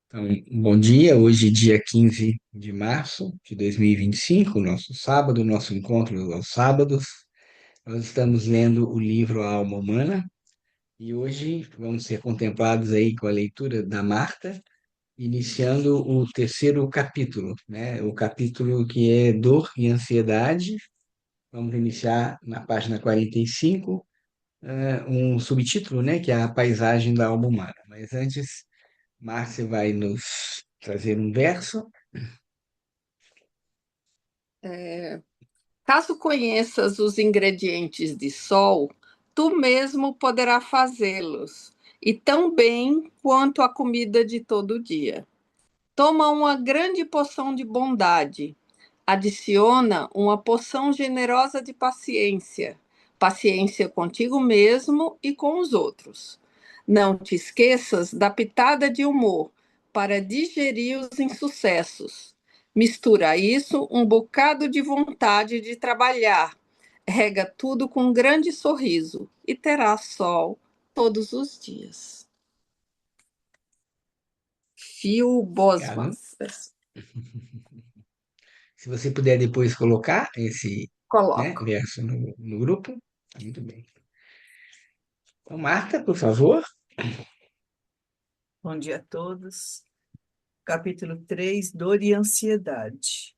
Então, bom dia, hoje dia 15 de março de 2025, nosso sábado, nosso encontro aos sábados. Nós estamos lendo o livro A Alma Humana e hoje vamos ser contemplados aí com a leitura da Marta, iniciando o terceiro capítulo, né? O capítulo que é Dor e Ansiedade. Vamos iniciar na página 45, um subtítulo, né, que é A Paisagem da Alma Humana. Mas antes, Márcia vai nos trazer um verso. Caso conheças os ingredientes de sol, tu mesmo poderá fazê-los, e tão bem quanto a comida de todo dia. Toma uma grande porção de bondade, adiciona uma porção generosa de paciência, paciência contigo mesmo e com os outros. Não te esqueças da pitada de humor para digerir os insucessos. Mistura a isso um bocado de vontade de trabalhar. Rega tudo com um grande sorriso e terá sol todos os dias. Phil Bosman. Obrigado. Se você puder depois colocar esse, né, Coloco. verso no grupo, tá muito bem. Então, Marta, por favor. Bom dia a todos. Capítulo 3: Dor e Ansiedade.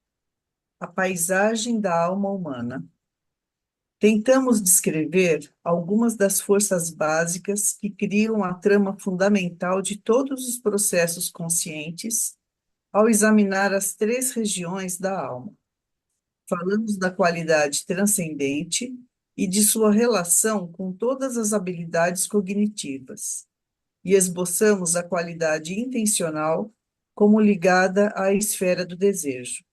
A paisagem da alma humana. Tentamos descrever algumas das forças básicas que criam a trama fundamental de todos os processos conscientes ao examinar as três regiões da alma. Falamos da qualidade transcendente e de sua relação com todas as habilidades cognitivas, e esboçamos a qualidade intencional como ligada à esfera do desejo,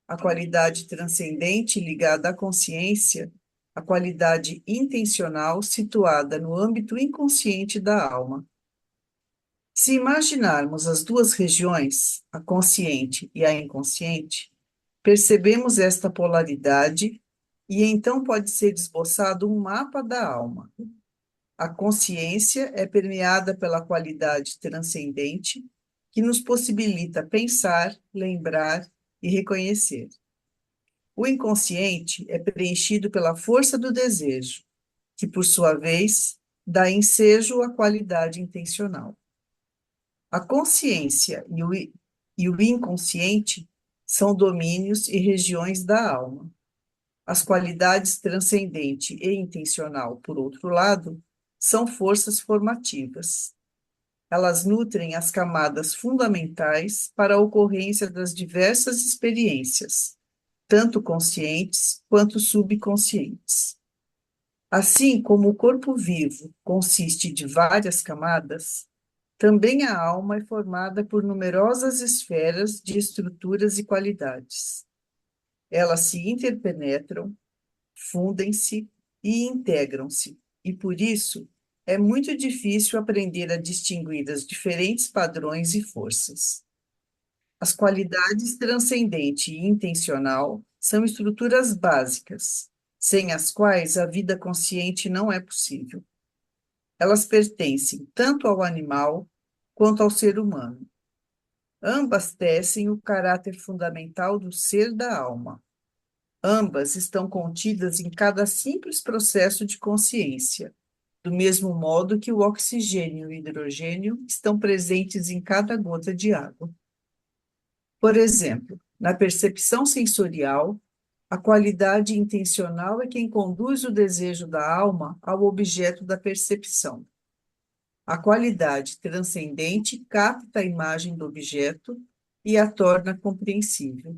a qualidade transcendente ligada à consciência, a qualidade intencional situada no âmbito inconsciente da alma. Se imaginarmos as duas regiões, a consciente e a inconsciente, percebemos esta polaridade e então pode ser esboçado um mapa da alma. A consciência é permeada pela qualidade transcendente que nos possibilita pensar, lembrar e reconhecer. O inconsciente é preenchido pela força do desejo, que, por sua vez, dá ensejo à qualidade intencional. A consciência e o inconsciente são domínios e regiões da alma. As qualidades transcendente e intencional, por outro lado, são forças formativas. Elas nutrem as camadas fundamentais para a ocorrência das diversas experiências, tanto conscientes quanto subconscientes. Assim como o corpo vivo consiste de várias camadas, também a alma é formada por numerosas esferas de estruturas e qualidades. Elas se interpenetram, fundem-se e integram-se, e por isso é muito difícil aprender a distinguir as diferentes padrões e forças. As qualidades transcendente e intencional são estruturas básicas, sem as quais a vida consciente não é possível. Elas pertencem tanto ao animal quanto ao ser humano. Ambas tecem o caráter fundamental do ser da alma. Ambas estão contidas em cada simples processo de consciência, do mesmo modo que o oxigênio e o hidrogênio estão presentes em cada gota de água. Por exemplo, na percepção sensorial, a qualidade intencional é quem conduz o desejo da alma ao objeto da percepção. A qualidade transcendente capta a imagem do objeto e a torna compreensível.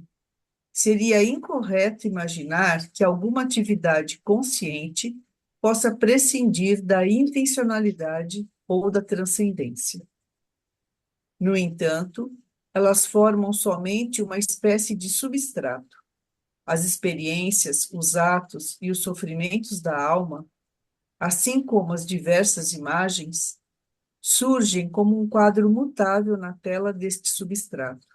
Seria incorreto imaginar que alguma atividade consciente possa prescindir da intencionalidade ou da transcendência. No entanto, elas formam somente uma espécie de substrato. As experiências, os atos e os sofrimentos da alma, assim como as diversas imagens, surgem como um quadro mutável na tela deste substrato.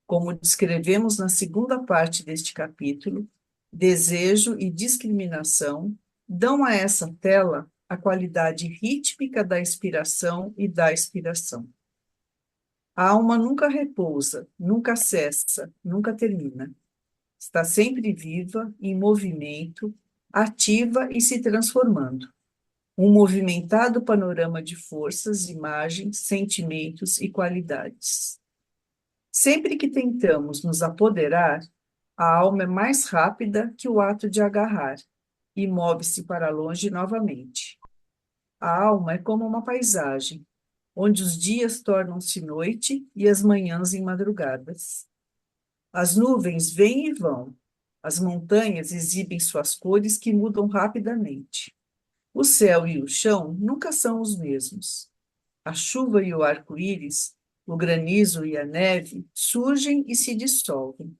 Como descrevemos na segunda parte deste capítulo, desejo e discriminação dão a essa tela a qualidade rítmica da inspiração e da expiração. A alma nunca repousa, nunca cessa, nunca termina. Está sempre viva, em movimento, ativa e se transformando. Um movimentado panorama de forças, imagens, sentimentos e qualidades. Sempre que tentamos nos apoderar, a alma é mais rápida que o ato de agarrar e move-se para longe novamente. A alma é como uma paisagem, onde os dias tornam-se noite e as manhãs em madrugadas. As nuvens vêm e vão, as montanhas exibem suas cores que mudam rapidamente. O céu e o chão nunca são os mesmos. A chuva e o arco-íris, o granizo e a neve surgem e se dissolvem.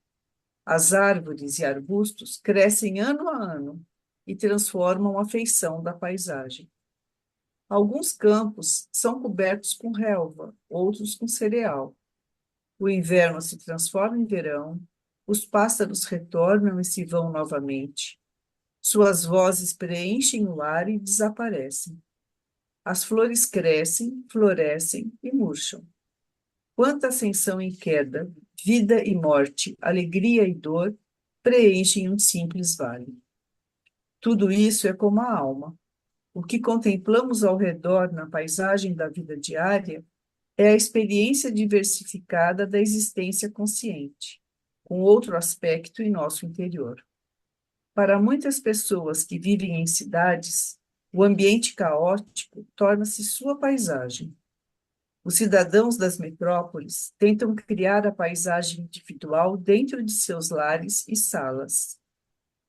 As árvores e arbustos crescem ano a ano e transformam a feição da paisagem. Alguns campos são cobertos com relva, outros com cereal. O inverno se transforma em verão, os pássaros retornam e se vão novamente. Suas vozes preenchem o ar e desaparecem. As flores crescem, florescem e murcham. Quanta ascensão e queda, vida e morte, alegria e dor preenchem um simples vale. Tudo isso é como a alma. O que contemplamos ao redor na paisagem da vida diária é a experiência diversificada da existência consciente, com outro aspecto em nosso interior. Para muitas pessoas que vivem em cidades, o ambiente caótico torna-se sua paisagem. Os cidadãos das metrópoles tentam criar a paisagem individual dentro de seus lares e salas,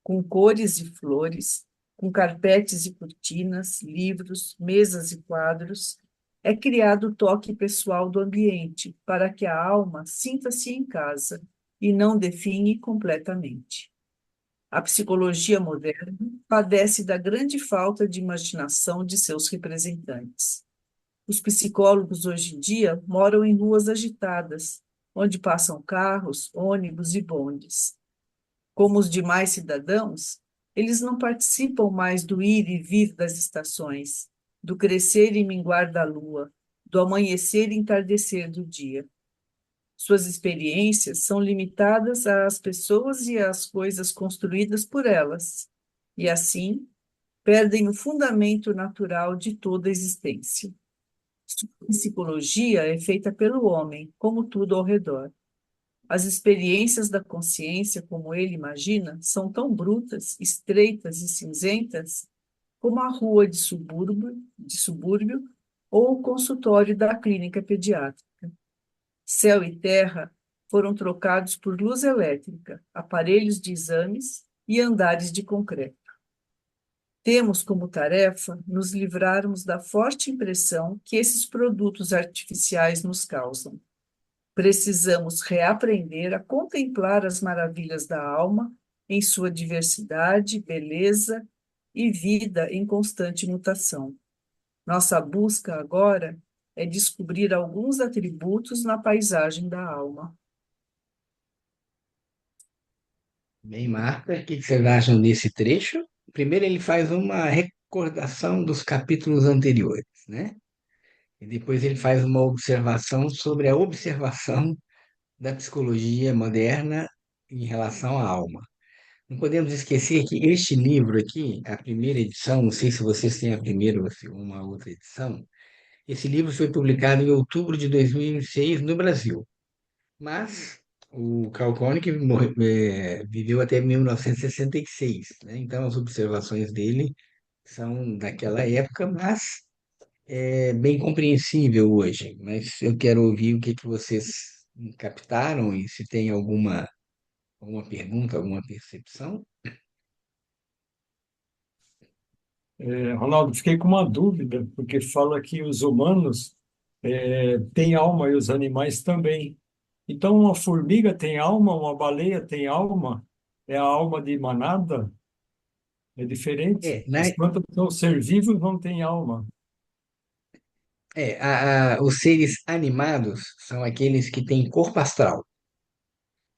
com cores e flores, com carpetes e cortinas, livros, mesas e quadros. É criado o toque pessoal do ambiente para que a alma sinta-se em casa e não define completamente. A psicologia moderna padece da grande falta de imaginação de seus representantes. Os psicólogos hoje em dia moram em ruas agitadas, onde passam carros, ônibus e bondes. Como os demais cidadãos, eles não participam mais do ir e vir das estações, do crescer e minguar da lua, do amanhecer e entardecer do dia. Suas experiências são limitadas às pessoas e às coisas construídas por elas, e assim perdem o fundamento natural de toda a existência. Sua psicologia é feita pelo homem, como tudo ao redor. As experiências da consciência, como ele imagina, são tão brutas, estreitas e cinzentas como a rua de subúrbio ou o consultório da clínica pediátrica. Céu e terra foram trocados por luz elétrica, aparelhos de exames e andares de concreto. Temos como tarefa nos livrarmos da forte impressão que esses produtos artificiais nos causam. Precisamos reaprender a contemplar as maravilhas da alma em sua diversidade, beleza e vida em constante mutação. Nossa busca agora é descobrir alguns atributos na paisagem da alma. Bem, Marta, o que vocês acham desse trecho? Primeiro, ele faz uma recordação dos capítulos anteriores, né? E depois ele faz uma observação sobre a observação da psicologia moderna em relação à alma. Não podemos esquecer que este livro aqui, a primeira edição, não sei se vocês têm a primeira ou uma outra edição, esse livro foi publicado em outubro de 2006 no Brasil. Mas o Carl Koenig viveu até 1966, né? Então as observações dele são daquela época, mas é bem compreensível hoje. Mas eu quero ouvir o que que vocês captaram e se tem alguma pergunta, alguma percepção. Ronaldo, fiquei com uma dúvida, porque fala que os humanos têm alma e os animais também. Então, uma formiga tem alma, uma baleia tem alma, é a alma de manada? É diferente. É, na, Enquanto são ser vivos, não tem alma. os seres animados são aqueles que têm corpo astral.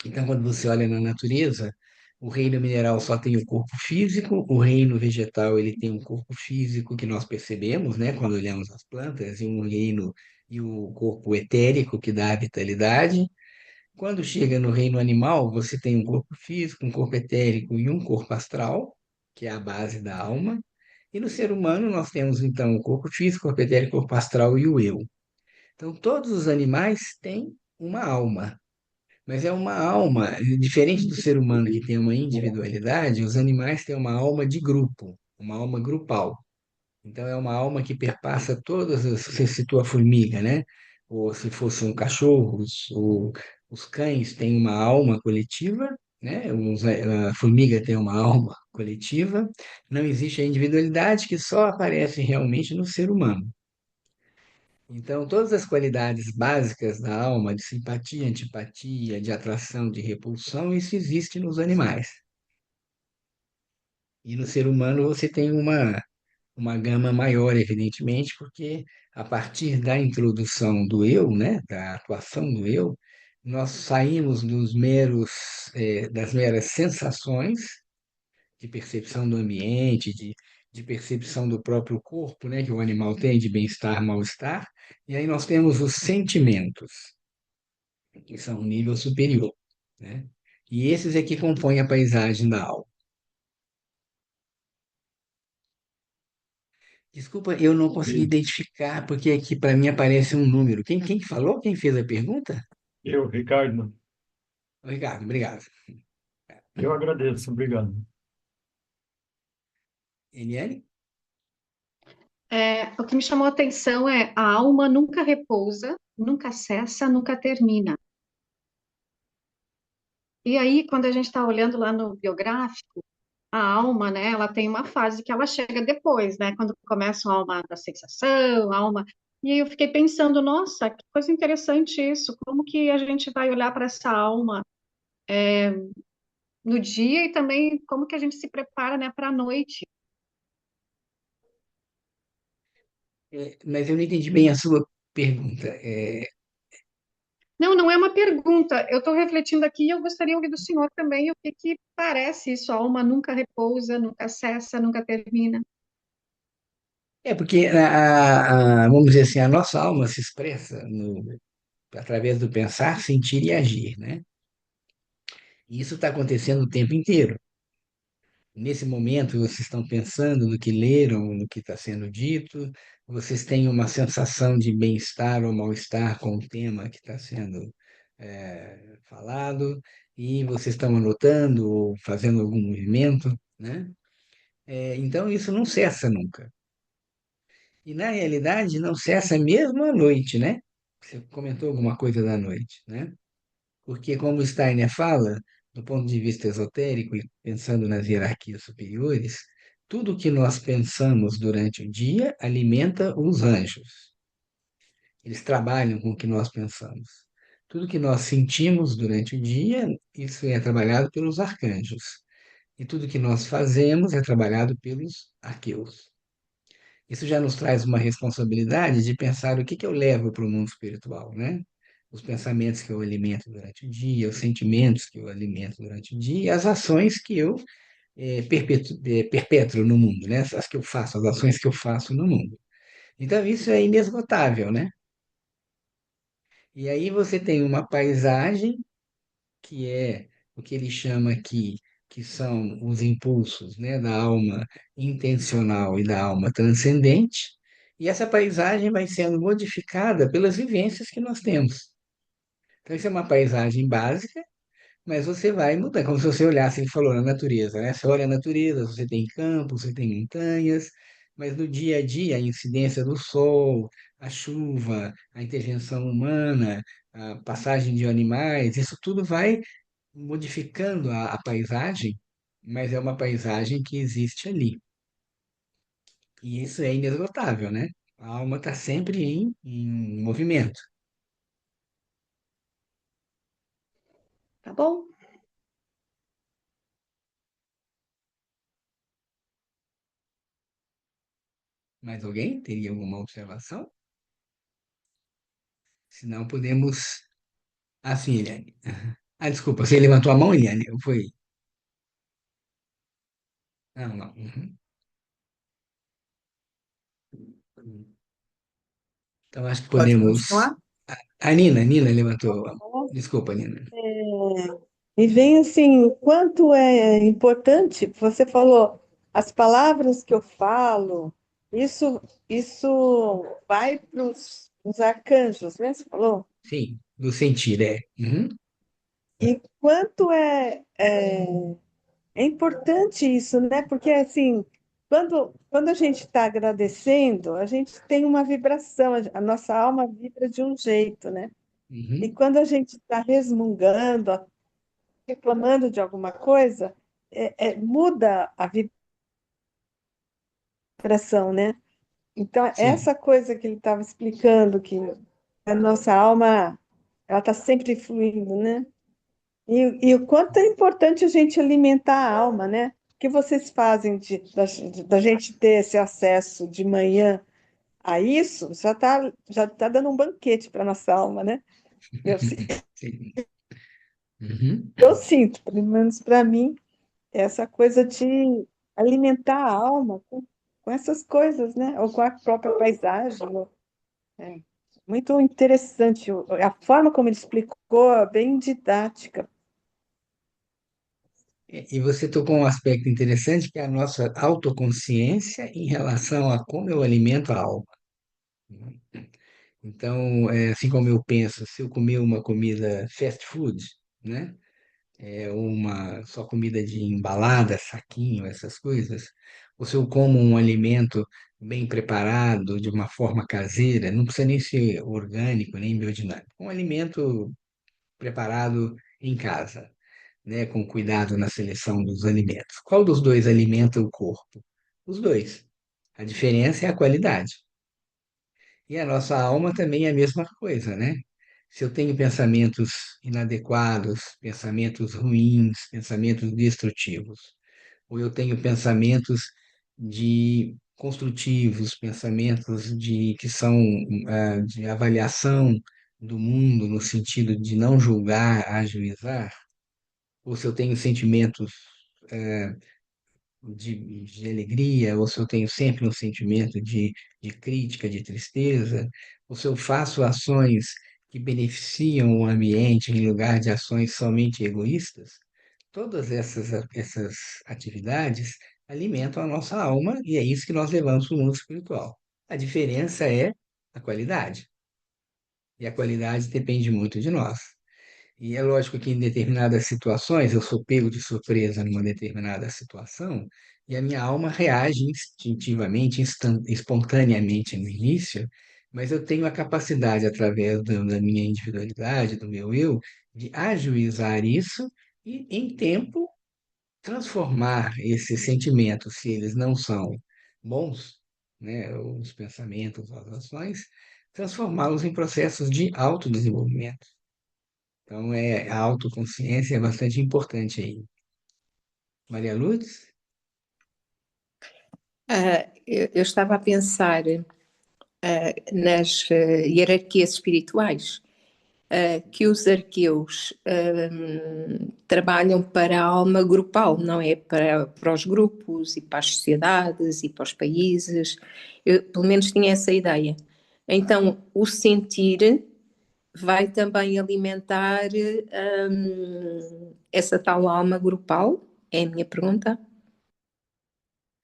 Então, quando você olha na natureza, o reino mineral só tem o corpo físico, o reino vegetal ele tem um corpo físico que nós percebemos, né, quando olhamos as plantas, e um reino e o corpo etérico que dá a vitalidade. Quando chega no reino animal, você tem um corpo físico, um corpo etérico e um corpo astral, que é a base da alma. E no ser humano, nós temos então o corpo físico, o corpo etérico, o corpo astral e o eu. Então, todos os animais têm uma alma, mas é uma alma, diferente do ser humano que tem uma individualidade, os animais têm uma alma de grupo, uma alma grupal. Então é uma alma que perpassa todas as. Você citou a formiga, né? Ou se fosse um cachorro, os cães têm uma alma coletiva, né? A formiga tem uma alma coletiva. Não existe a individualidade que só aparece realmente no ser humano. Então, todas as qualidades básicas da alma, de simpatia, antipatia, de atração, de repulsão, isso existe nos animais. E no ser humano você tem uma gama maior, evidentemente, porque a partir da introdução do eu, né, da atuação do eu, nós saímos das meras sensações de percepção do ambiente, de percepção do próprio corpo, né, que o animal tem de bem-estar, mal-estar, e aí nós temos os sentimentos, que são um nível superior, né? E esses é que compõem a paisagem da alma. Desculpa, eu não consegui E identificar, porque aqui para mim aparece um número. Quem falou? Quem fez a pergunta? eu, Ricardo, Ricardo, obrigado. eu agradeço, obrigado. Eliane? O que me chamou a atenção é a alma nunca repousa, nunca cessa, nunca termina. E aí, quando a gente está olhando lá no biográfico, a alma, né, ela tem uma fase que ela chega depois, né, quando começa a alma da sensação, a alma. E aí eu fiquei pensando, nossa, que coisa interessante isso, como que a gente vai olhar para essa alma no dia e também como que a gente se prepara, né, para a noite. Mas eu não entendi bem a sua pergunta. Não, não é uma pergunta. Eu estou refletindo aqui e eu gostaria de ouvir do senhor também o que que parece isso. A alma nunca repousa, nunca cessa, nunca termina. Porque, vamos dizer assim, a nossa alma se expressa através do pensar, sentir e agir, né? E isso está acontecendo o tempo inteiro. Nesse momento, vocês estão pensando no que leram, no que está sendo dito, vocês têm uma sensação de bem-estar ou mal-estar com o tema que está sendo falado, e vocês estão anotando ou fazendo algum movimento, né? Então, isso não cessa nunca. E, na realidade, não cessa mesmo à noite, né? Você comentou alguma coisa da noite, né? Porque, como Steiner fala, do ponto de vista esotérico e pensando nas hierarquias superiores, tudo que nós pensamos durante o dia alimenta os anjos. Eles trabalham com o que nós pensamos. Tudo que nós sentimos durante o dia, isso é trabalhado pelos arcanjos. E tudo que nós fazemos é trabalhado pelos arqueus. Isso já nos traz uma responsabilidade de pensar o que que eu levo para o mundo espiritual, né? Os pensamentos que eu alimento durante o dia, os sentimentos que eu alimento durante o dia, e as ações que eu perpetro no mundo, né? As que eu faço, as ações que eu faço no mundo. Então, isso é inesgotável, né? E aí você tem uma paisagem que é o que ele chama aqui, que são os impulsos, né, da alma intencional e da alma transcendente, e essa paisagem vai sendo modificada pelas vivências que nós temos. Então, isso é uma paisagem básica, mas você vai mudando, como se você olhasse, ele falou, na natureza, né? Você olha a natureza, você tem campos, você tem montanhas, mas no dia a dia, a incidência do sol, a chuva, a intervenção humana, a passagem de animais, isso tudo vai modificando a paisagem, mas é uma paisagem que existe ali. E isso é inesgotável, né? A alma está sempre em movimento. Tá bom? Mais alguém teria alguma observação? Se não, podemos. Ah, sim, Eliane. Ah, desculpa, você levantou a mão, Eliane? Foi. Não, não. Uhum. Então, acho que Pode podemos. continuar? A Nina levantou. Desculpa, Nina. Me vem assim, o quanto é importante, você falou, as palavras que eu falo, isso vai para os arcanjos, né? Você falou? Sim, do sentir, é. Uhum. E quanto é importante isso, né? Porque assim, quando a gente está agradecendo, a gente tem uma vibração, a nossa alma vibra de um jeito, né? E Uhum. quando a gente está resmungando, reclamando de alguma coisa, muda a vibração, né? Então, Sim. essa coisa que ele estava explicando, que a nossa alma, ela está sempre fluindo, né? E o quanto é importante a gente alimentar a alma, né? O que vocês fazem da gente ter esse acesso de manhã a isso, já tá dando um banquete para nossa alma, né? Eu, si- Sim. Uhum. eu sinto, pelo menos para mim, essa coisa de alimentar a alma com essas coisas, né? Ou com a própria paisagem. É muito interessante. A forma como ele explicou é bem didática. E você tocou um aspecto interessante, que é a nossa autoconsciência em relação a como eu alimento a alma. Então, assim como eu penso, se eu comer uma comida fast food, né? Uma só comida de embalada, saquinho, essas coisas, ou se eu como um alimento bem preparado, de uma forma caseira, não precisa nem ser orgânico, nem biodinâmico, um alimento preparado em casa, né, com cuidado na seleção dos alimentos. Qual dos dois alimenta o corpo? Os dois. A diferença é a qualidade. E a nossa alma também é a mesma coisa, né? Se eu tenho pensamentos inadequados, pensamentos ruins, pensamentos destrutivos, ou eu tenho pensamentos de construtivos, pensamentos de que são de avaliação do mundo no sentido de não julgar, ajuizar, ou se eu tenho sentimentos de alegria, ou se eu tenho sempre um sentimento de crítica, de tristeza, ou se eu faço ações que beneficiam o ambiente em lugar de ações somente egoístas, todas essas atividades alimentam a nossa alma e é isso que nós levamos para o mundo espiritual. A diferença é a qualidade, e a qualidade depende muito de nós. E é lógico que em determinadas situações eu sou pego de surpresa numa determinada situação e a minha alma reage instintivamente, espontaneamente no início, mas eu tenho a capacidade, através da minha individualidade, do meu eu, de ajuizar isso e, em tempo, transformar esses sentimentos, se eles não são bons, né, os pensamentos, as ações, transformá-los em processos de autodesenvolvimento. Então, a autoconsciência é bastante importante aí. Maria Lourdes? Eu estava a pensar nas hierarquias espirituais, que os arqueus trabalham para a alma grupal, não é? Para os grupos e para as sociedades e para os países. Eu, pelo menos, tinha essa ideia. Então, o sentir vai também alimentar essa tal alma grupal? É a minha pergunta.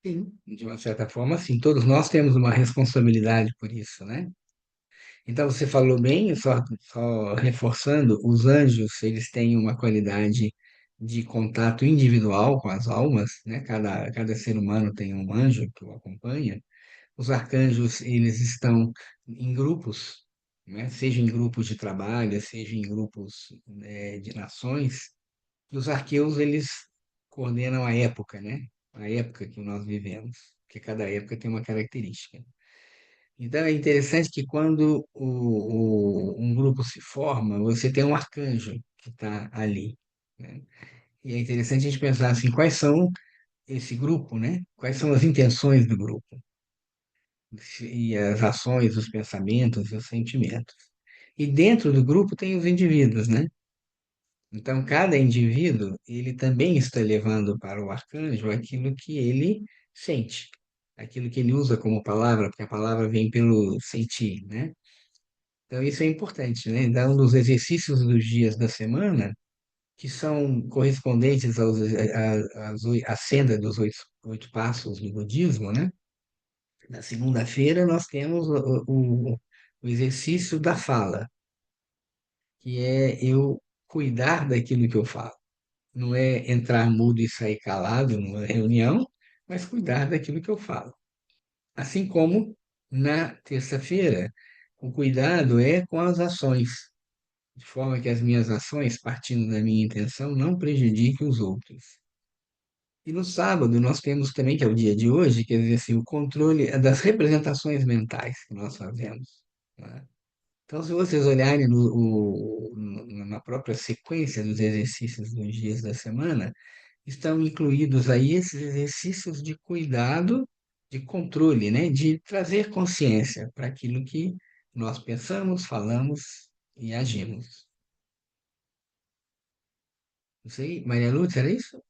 Sim, de uma certa forma, sim. Todos nós temos uma responsabilidade por isso, né? Então, você falou bem, só reforçando, os anjos, eles têm uma qualidade de contato individual com as almas, né? Cada ser humano tem um anjo que o acompanha. Os arcanjos, eles estão em grupos, né? Seja em grupos de trabalho, seja em grupos, de nações. E os arqueus, eles coordenam a época, né? A época que nós vivemos, porque cada época tem uma característica. Então é interessante que quando um grupo se forma, você tem um arcanjo que está ali, né? E é interessante a gente pensar assim, quais são esse grupo, né? Quais são as intenções do grupo? E as ações, os pensamentos e os sentimentos. E dentro do grupo tem os indivíduos, né? Então, cada indivíduo, ele também está levando para o arcanjo aquilo que ele sente, aquilo que ele usa como palavra, porque a palavra vem pelo sentir, né? Então, isso é importante, né? Então, nos exercícios dos dias da semana, que são correspondentes à senda dos oito passos do budismo, né? Na segunda-feira, nós temos o exercício da fala, que é eu cuidar daquilo que eu falo. Não é entrar mudo e sair calado numa reunião, mas cuidar daquilo que eu falo. Assim como na terça-feira, o cuidado é com as ações, de forma que as minhas ações, partindo da minha intenção, não prejudiquem os outros. E no sábado nós temos também, que é o dia de hoje, quer dizer assim, o controle das representações mentais que nós fazemos, né? Então, se vocês olharem na própria sequência dos exercícios dos dias da semana, estão incluídos aí esses exercícios de cuidado, de controle, né? De trazer consciência para aquilo que nós pensamos, falamos e agimos. Não sei, Maria Lúcia, era isso?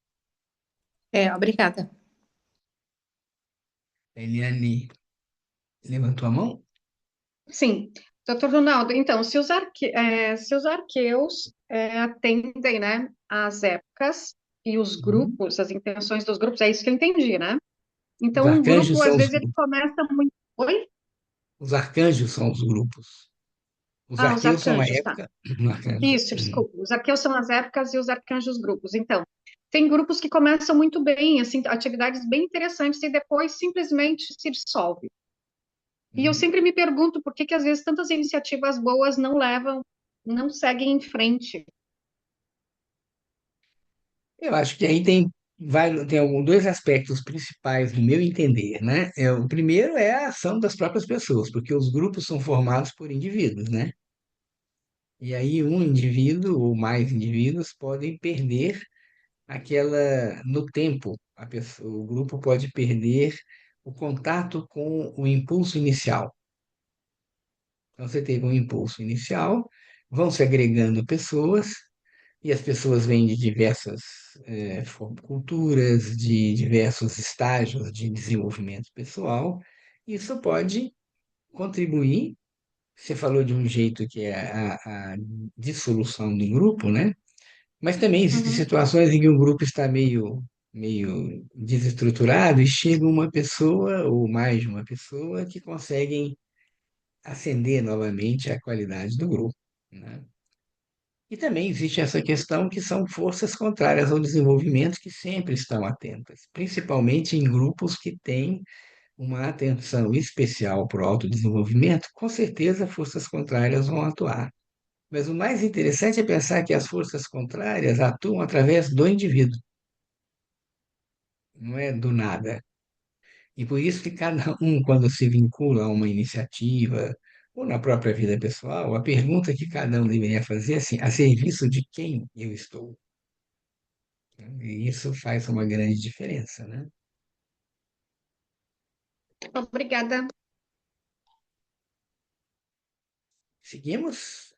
Obrigada. Eliane levantou a mão? Sim, doutor Ronaldo, então, se os arqueus atendem, né, às épocas e os Uhum. grupos, as intenções dos grupos, é isso que eu entendi, né? Os Então, um arcanjos grupo, são às os vezes, ele grupos. começa muito... Oi? Os arcanjos são os grupos. Os Ah, os arqueus são a arcanjos, tá. época. Arcanjo. Isso, desculpa. Os arqueus são as épocas e os arcanjos grupos. Então, tem grupos que começam muito bem, assim, atividades bem interessantes e depois simplesmente se dissolve. E eu Uhum. sempre me pergunto por que que às vezes tantas iniciativas boas não levam, não seguem em frente. Eu acho que aí tem dois aspectos principais no meu entender, né? O primeiro é a ação das próprias pessoas, porque os grupos são formados por indivíduos, né? E aí um indivíduo ou mais indivíduos podem perder no tempo, o grupo pode perder o contato com o impulso inicial. Então você teve um impulso inicial, vão se agregando pessoas, e as pessoas vêm de diversas culturas, de diversos estágios de desenvolvimento pessoal. Isso pode contribuir. Você falou de um jeito que é a dissolução do grupo, né? Mas também existem Uhum. situações em que o grupo está meio desestruturado e chega uma pessoa ou mais de uma pessoa que conseguem acender novamente a qualidade do grupo, né? E também existe essa questão que são forças contrárias ao desenvolvimento que sempre estão atentas, principalmente em grupos que têm uma atenção especial para o autodesenvolvimento, com certeza forças contrárias vão atuar. Mas o mais interessante é pensar que as forças contrárias atuam através do indivíduo, não é do nada. E por isso que cada um, quando se vincula a uma iniciativa, ou na própria vida pessoal, a pergunta que cada um deveria fazer é assim: a serviço de quem eu estou? E isso faz uma grande diferença, né? Obrigada. Seguimos?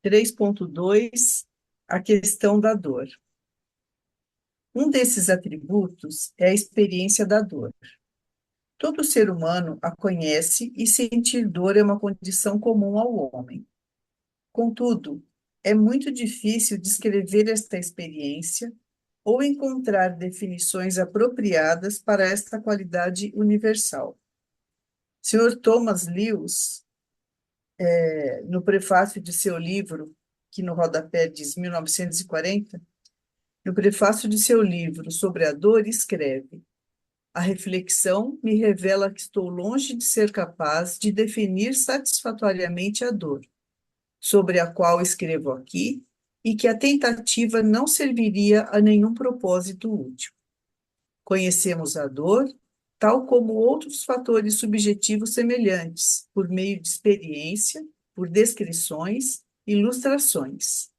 3.2, a questão da dor. Um desses atributos é a experiência da dor. Todo ser humano a conhece e sentir dor é uma condição comum ao homem. Contudo, é muito difícil descrever esta experiência ou encontrar definições apropriadas para esta qualidade universal. Sr. Thomas Lewis, no prefácio de seu livro, que no rodapé diz 1940, no prefácio de seu livro sobre a dor, escreve: a reflexão me revela que estou longe de ser capaz de definir satisfatoriamente a dor, sobre a qual escrevo aqui, e que a tentativa não serviria a nenhum propósito útil. Conhecemos a dor, tal como outros fatores subjetivos semelhantes, por meio de experiência, por descrições, ilustrações.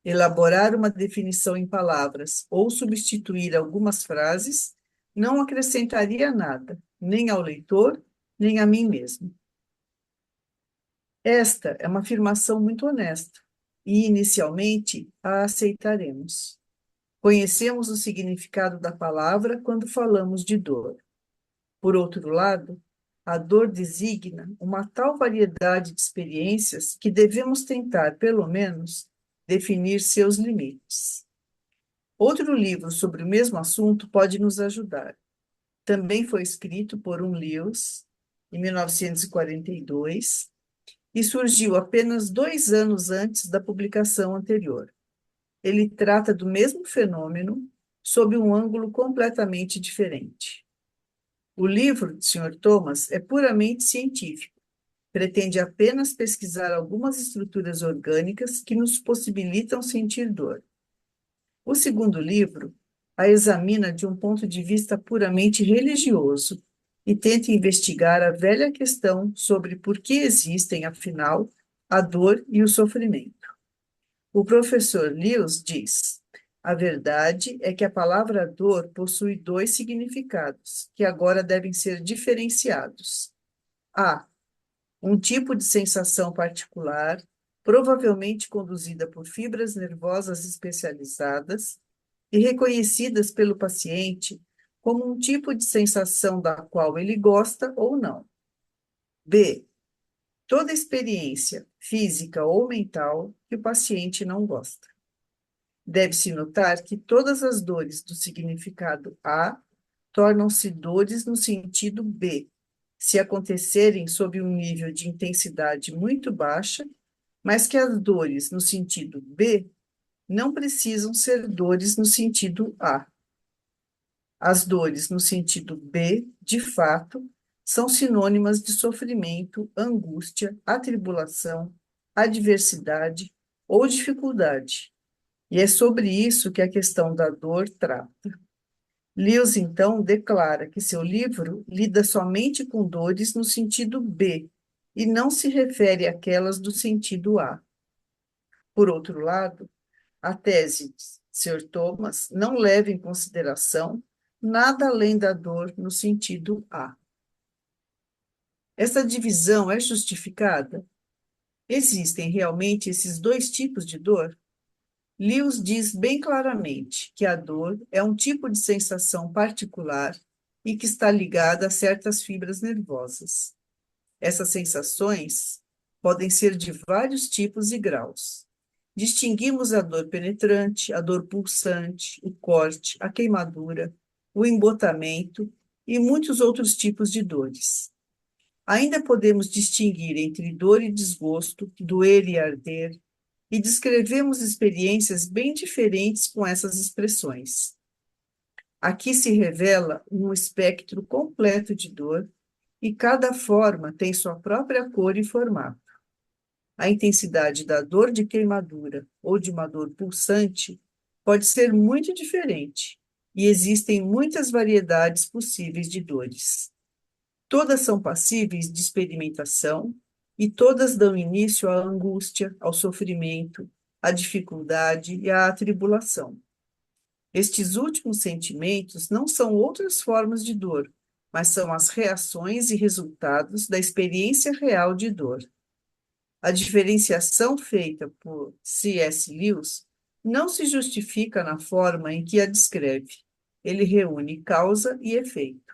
Elaborar uma definição em palavras ou substituir algumas frases não acrescentaria nada, nem ao leitor, nem a mim mesmo. Esta é uma afirmação muito honesta e, inicialmente, a aceitaremos. Conhecemos o significado da palavra quando falamos de dor. Por outro lado, a dor designa uma tal variedade de experiências que devemos tentar, pelo menos, definir seus limites. Outro livro sobre o mesmo assunto pode nos ajudar. Também foi escrito por um Lewis, em 1942, e surgiu apenas 2 anos antes da publicação anterior. Ele trata do mesmo fenômeno sob um ângulo completamente diferente. O livro de Sr. Thomas é puramente científico. Pretende apenas pesquisar algumas estruturas orgânicas que nos possibilitam sentir dor. O segundo livro a examina de um ponto de vista puramente religioso e tenta investigar a velha questão sobre por que existem, afinal, a dor e o sofrimento. O professor Lewis diz: a verdade é que a palavra dor possui 2 significados, que agora devem ser diferenciados. A. Um tipo de sensação particular, provavelmente conduzida por fibras nervosas especializadas e reconhecidas pelo paciente como um tipo de sensação da qual ele gosta ou não. B. Toda experiência, física ou mental, que o paciente não gosta. Deve-se notar que todas as dores do significado A tornam-se dores no sentido B, se acontecerem sob um nível de intensidade muito baixa, mas que as dores no sentido B não precisam ser dores no sentido A. As dores no sentido B, de fato, são sinônimas de sofrimento, angústia, atribulação, adversidade ou dificuldade. E é sobre isso que a questão da dor trata. Lewis, então, declara que seu livro lida somente com dores no sentido B e não se refere àquelas do sentido A. Por outro lado, a tese de Sr. Thomas não leva em consideração nada além da dor no sentido A. Essa divisão é justificada? Existem realmente esses 2 tipos de dor? Lewis diz bem claramente que a dor é um tipo de sensação particular e que está ligada a certas fibras nervosas. Essas sensações podem ser de vários tipos e graus. Distinguimos a dor penetrante, a dor pulsante, o corte, a queimadura, o embotamento e muitos outros tipos de dores. Ainda podemos distinguir entre dor e desgosto, doer e arder, e descrevemos experiências bem diferentes com essas expressões. Aqui se revela um espectro completo de dor, e cada forma tem sua própria cor e formato. A intensidade da dor de queimadura ou de uma dor pulsante pode ser muito diferente, e existem muitas variedades possíveis de dores. Todas são passíveis de experimentação e todas dão início à angústia, ao sofrimento, à dificuldade e à atribulação. Estes últimos sentimentos não são outras formas de dor, mas são as reações e resultados da experiência real de dor. A diferenciação feita por C.S. Lewis não se justifica na forma em que a descreve. Ele reúne causa e efeito.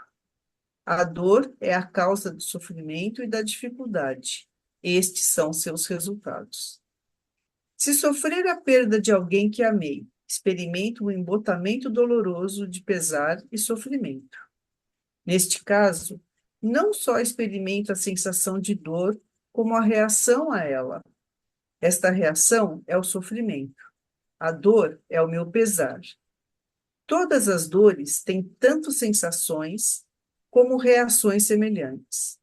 A dor é a causa do sofrimento e da dificuldade. Estes são seus resultados. Se sofrer a perda de alguém que amei, experimento um embotamento doloroso de pesar e sofrimento. Neste caso, não só experimento a sensação de dor, como a reação a ela. Esta reação é o sofrimento. A dor é o meu pesar. Todas as dores têm tanto sensações como reações semelhantes.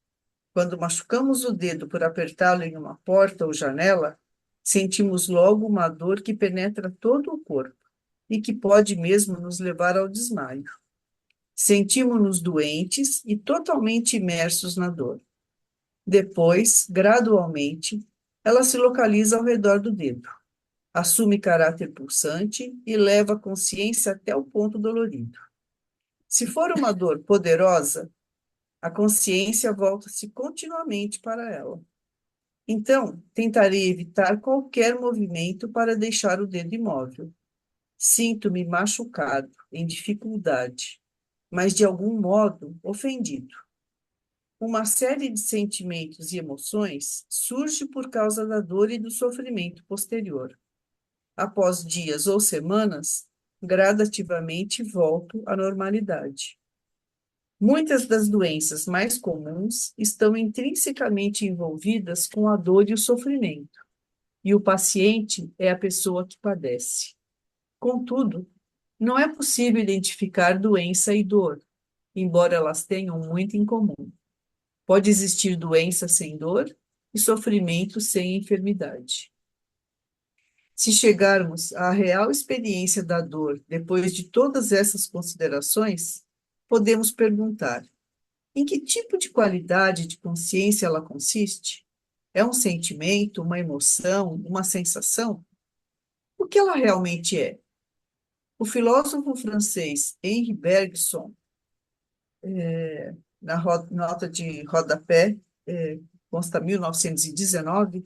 Quando machucamos o dedo por apertá-lo em uma porta ou janela, sentimos logo uma dor que penetra todo o corpo e que pode mesmo nos levar ao desmaio. Sentimos-nos doentes e totalmente imersos na dor. Depois, gradualmente, ela se localiza ao redor do dedo, assume caráter pulsante e leva a consciência até o ponto dolorido. Se for uma dor poderosa, a consciência volta-se continuamente para ela. Então, tentarei evitar qualquer movimento para deixar o dedo imóvel. Sinto-me machucado, em dificuldade. mas de algum modo ofendido. Uma série de sentimentos e emoções surge por causa da dor e do sofrimento posterior. Após dias ou semanas, gradativamente volto à normalidade. Muitas das doenças mais comuns estão intrinsecamente envolvidas com a dor e o sofrimento, e o paciente é a pessoa que padece. Contudo, não é possível identificar doença e dor, embora elas tenham muito em comum. Pode existir doença sem dor e sofrimento sem enfermidade. Se chegarmos à real experiência da dor depois de todas essas considerações, podemos perguntar: em que tipo de qualidade de consciência ela consiste? É um sentimento, uma emoção, uma sensação? O que ela realmente é? O filósofo francês Henri Bergson, na nota de rodapé, consta 1919,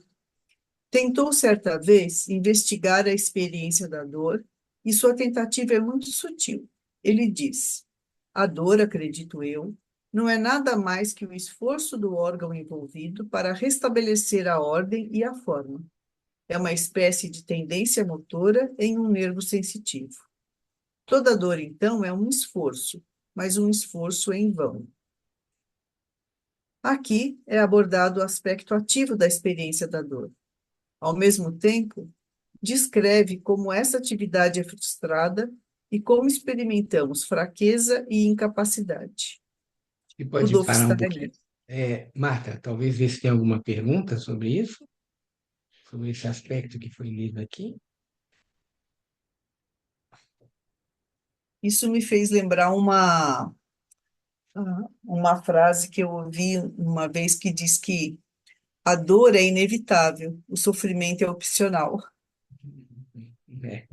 tentou certa vez investigar a experiência da dor e sua tentativa é muito sutil. Ele diz: a dor, acredito eu, não é nada mais que o esforço do órgão envolvido para restabelecer a ordem e a forma. É uma espécie de tendência motora em um nervo sensitivo. Toda dor, então, é um esforço, mas um esforço em vão. Aqui é abordado o aspecto ativo da experiência da dor. Ao mesmo tempo, descreve como essa atividade é frustrada e como experimentamos fraqueza e incapacidade. E pode Rudolf parar um Steiner. pouquinho? Marta, talvez ver se tem alguma pergunta sobre isso, sobre esse aspecto que foi lido aqui. Isso me fez lembrar uma frase que eu ouvi uma vez que diz que a dor é inevitável, o sofrimento é opcional. É.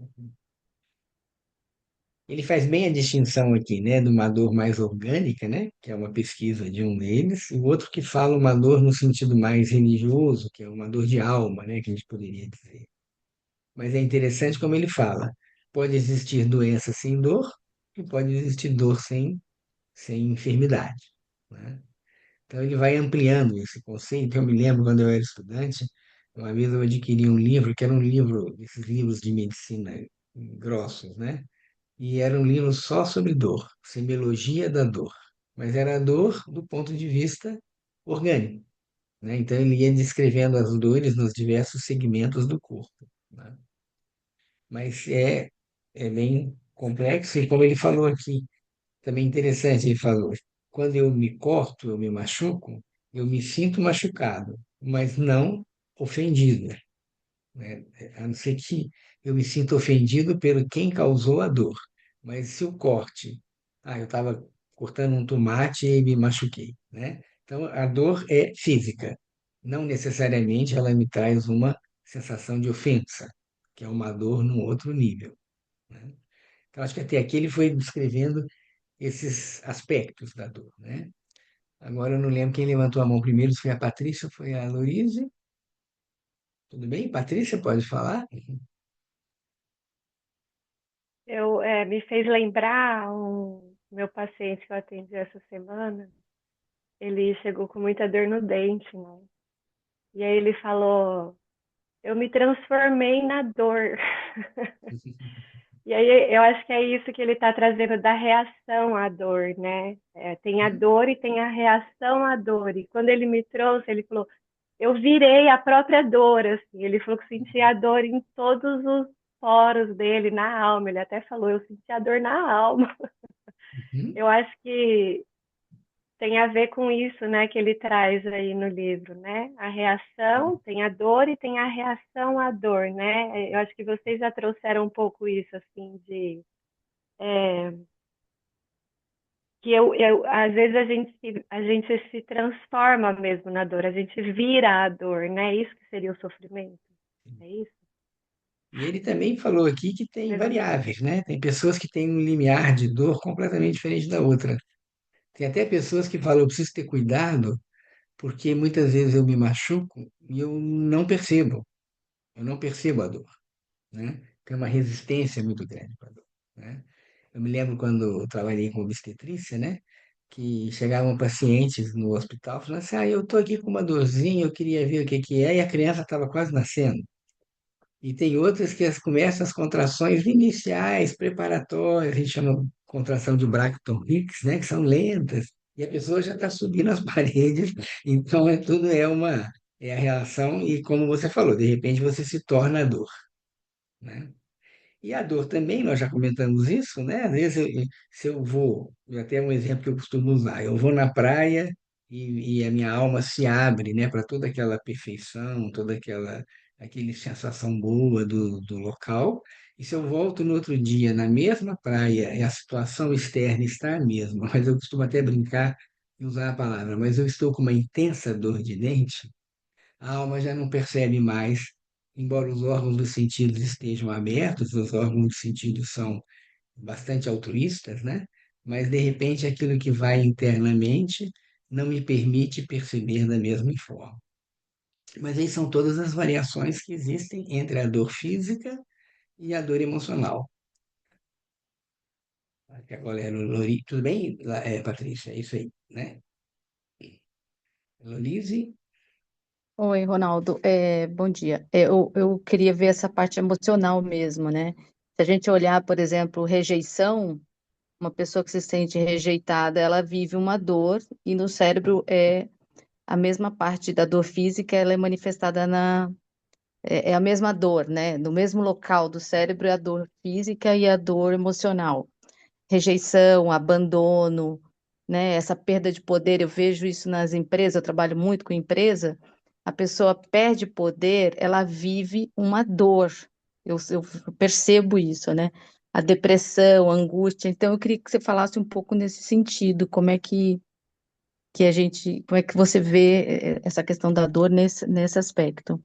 Ele faz bem a distinção aqui, né, de uma dor mais orgânica, né, que é uma pesquisa de um deles, e o outro que fala uma dor no sentido mais religioso, que é uma dor de alma, né, que a gente poderia dizer. Mas é interessante como ele fala, pode existir doença sem dor e pode existir dor sem enfermidade, né? Então ele vai ampliando esse conceito. Eu me lembro quando eu era estudante, uma vez eu adquiri um livro que era um livro, esses livros de medicina grossos, né? E era um livro só sobre dor, semiologia da dor. Mas era a dor do ponto de vista orgânico, né? Então ele ia descrevendo as dores nos diversos segmentos do corpo, né? Mas é bem complexo e como ele falou aqui, também interessante, ele falou, quando eu me corto, eu me machuco, eu me sinto machucado, mas não ofendido, né? A não ser que eu me sinta ofendido pelo quem causou a dor. Mas se o corte, eu estava cortando um tomate e me machuquei, né? Então a dor é física, não necessariamente ela me traz uma sensação de ofensa, que é uma dor num outro nível, né? Então acho que até aqui ele foi descrevendo esses aspectos da dor, né? Agora eu não lembro quem levantou a mão primeiro, se foi a Patrícia ou foi a Luísa. Tudo bem? Patrícia, pode falar? Me fez lembrar um meu paciente que eu atendi essa semana. Ele chegou com muita dor no dente, né? E aí ele falou: eu me transformei na dor. E aí eu acho que é isso que ele está trazendo da reação à dor, né? Tem a dor e tem a reação à dor. E quando ele me trouxe, ele falou: eu virei a própria dor, assim. Ele falou que sentia a dor em todos os poros dele, na alma. Ele até falou: eu senti a dor na alma. Uhum. Eu acho que tem a ver com isso, né, que ele traz aí no livro, né? A reação, tem a dor e tem a reação à dor, né? Eu acho que vocês já trouxeram um pouco isso, assim, de que às vezes a gente se transforma mesmo na dor, a gente vira a dor, né? Isso que seria o sofrimento, é isso? E ele também falou aqui que tem Mas variáveis, né? Tem pessoas que têm um limiar de dor completamente diferente da outra. Tem até pessoas que falam, eu preciso ter cuidado, porque muitas vezes eu me machuco e eu não percebo a dor, né? Tem uma resistência muito grande para a dor, né? Eu me lembro quando eu trabalhei com obstetrícia, né? Que chegavam pacientes no hospital falando assim, eu tô aqui com uma dorzinha, eu queria ver o que que é, e a criança estava quase nascendo. E tem outras que começam as contrações iniciais, preparatórias, a gente chama contração de Braxton Hicks, né? Que são lentas, e a pessoa já está subindo as paredes, então tudo é a reação, e como você falou, de repente você se torna a dor, né? E a dor também, nós já comentamos isso, né? Às vezes, se eu vou, até um exemplo que eu costumo usar, eu vou na praia e a minha alma se abre, né, para toda aquela perfeição, toda aquela sensação boa do local. E se eu volto no outro dia na mesma praia e a situação externa está a mesma, mas eu costumo até brincar e usar a palavra, mas eu estou com uma intensa dor de dente, a alma já não percebe mais, embora os órgãos dos sentidos estejam abertos, os órgãos dos sentidos são bastante altruístas, né? Mas de repente aquilo que vai internamente não me permite perceber da mesma forma. Mas aí são todas as variações que existem entre a dor física e a dor emocional. Aqui agora é Lori, tudo bem, Patrícia? É isso aí, né? Lorize? Oi, Ronaldo. Bom dia. Eu queria ver essa parte emocional mesmo, né? Se a gente olhar, por exemplo, rejeição, uma pessoa que se sente rejeitada, ela vive uma dor e no cérebro é a mesma parte da dor física, ela é manifestada é a mesma dor, né? No mesmo local do cérebro é a dor física e a dor emocional. Rejeição, abandono, né? Essa perda de poder, eu vejo isso nas empresas, eu trabalho muito com empresa, a pessoa perde poder, ela vive uma dor. Eu percebo isso, né? A depressão, a angústia. Então, eu queria que você falasse um pouco nesse sentido, como é como é que você vê essa questão da dor nesse aspecto?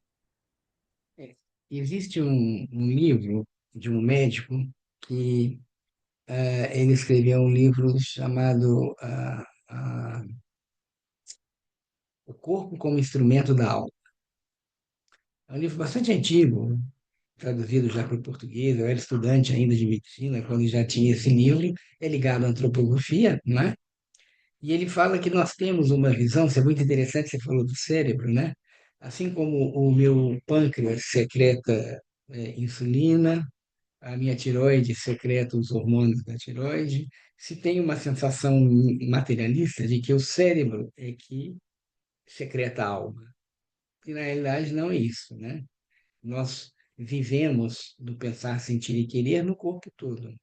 É, existe um livro de um médico que ele escreveu um livro chamado O Corpo como Instrumento da Alma. É um livro bastante antigo, traduzido já para o português. Eu era estudante ainda de medicina quando já tinha esse livro. É ligado à antropologia, né? E ele fala que nós temos uma visão, isso é muito interessante, você falou do cérebro, né? Assim como o meu pâncreas secreta insulina, a minha tireoide secreta os hormônios da tireoide, se tem uma sensação materialista de que o cérebro é que secreta a alma. E na realidade não é isso, né? Nós vivemos do pensar, sentir e querer no corpo todo.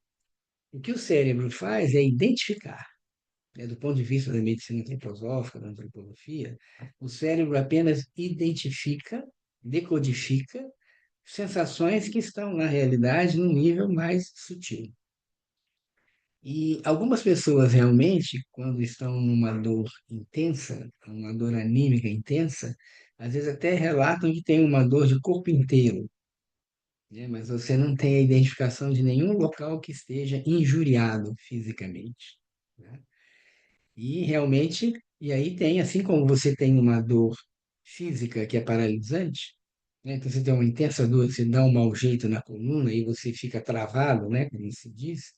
O que o cérebro faz é identificar, né, do ponto de vista da medicina antroposófica, da antropologia, o cérebro apenas identifica, decodifica sensações que estão na realidade num nível mais sutil. E algumas pessoas realmente, quando estão numa dor intensa, uma dor anímica intensa, às vezes até relatam que tem uma dor de corpo inteiro, né? Mas você não tem a identificação de nenhum local que esteja injuriado fisicamente, né? E realmente, e aí tem, assim como você tem uma dor física que é paralisante, né? Então você tem uma intensa dor, você dá um mau jeito na coluna e você fica travado, né? Como se diz.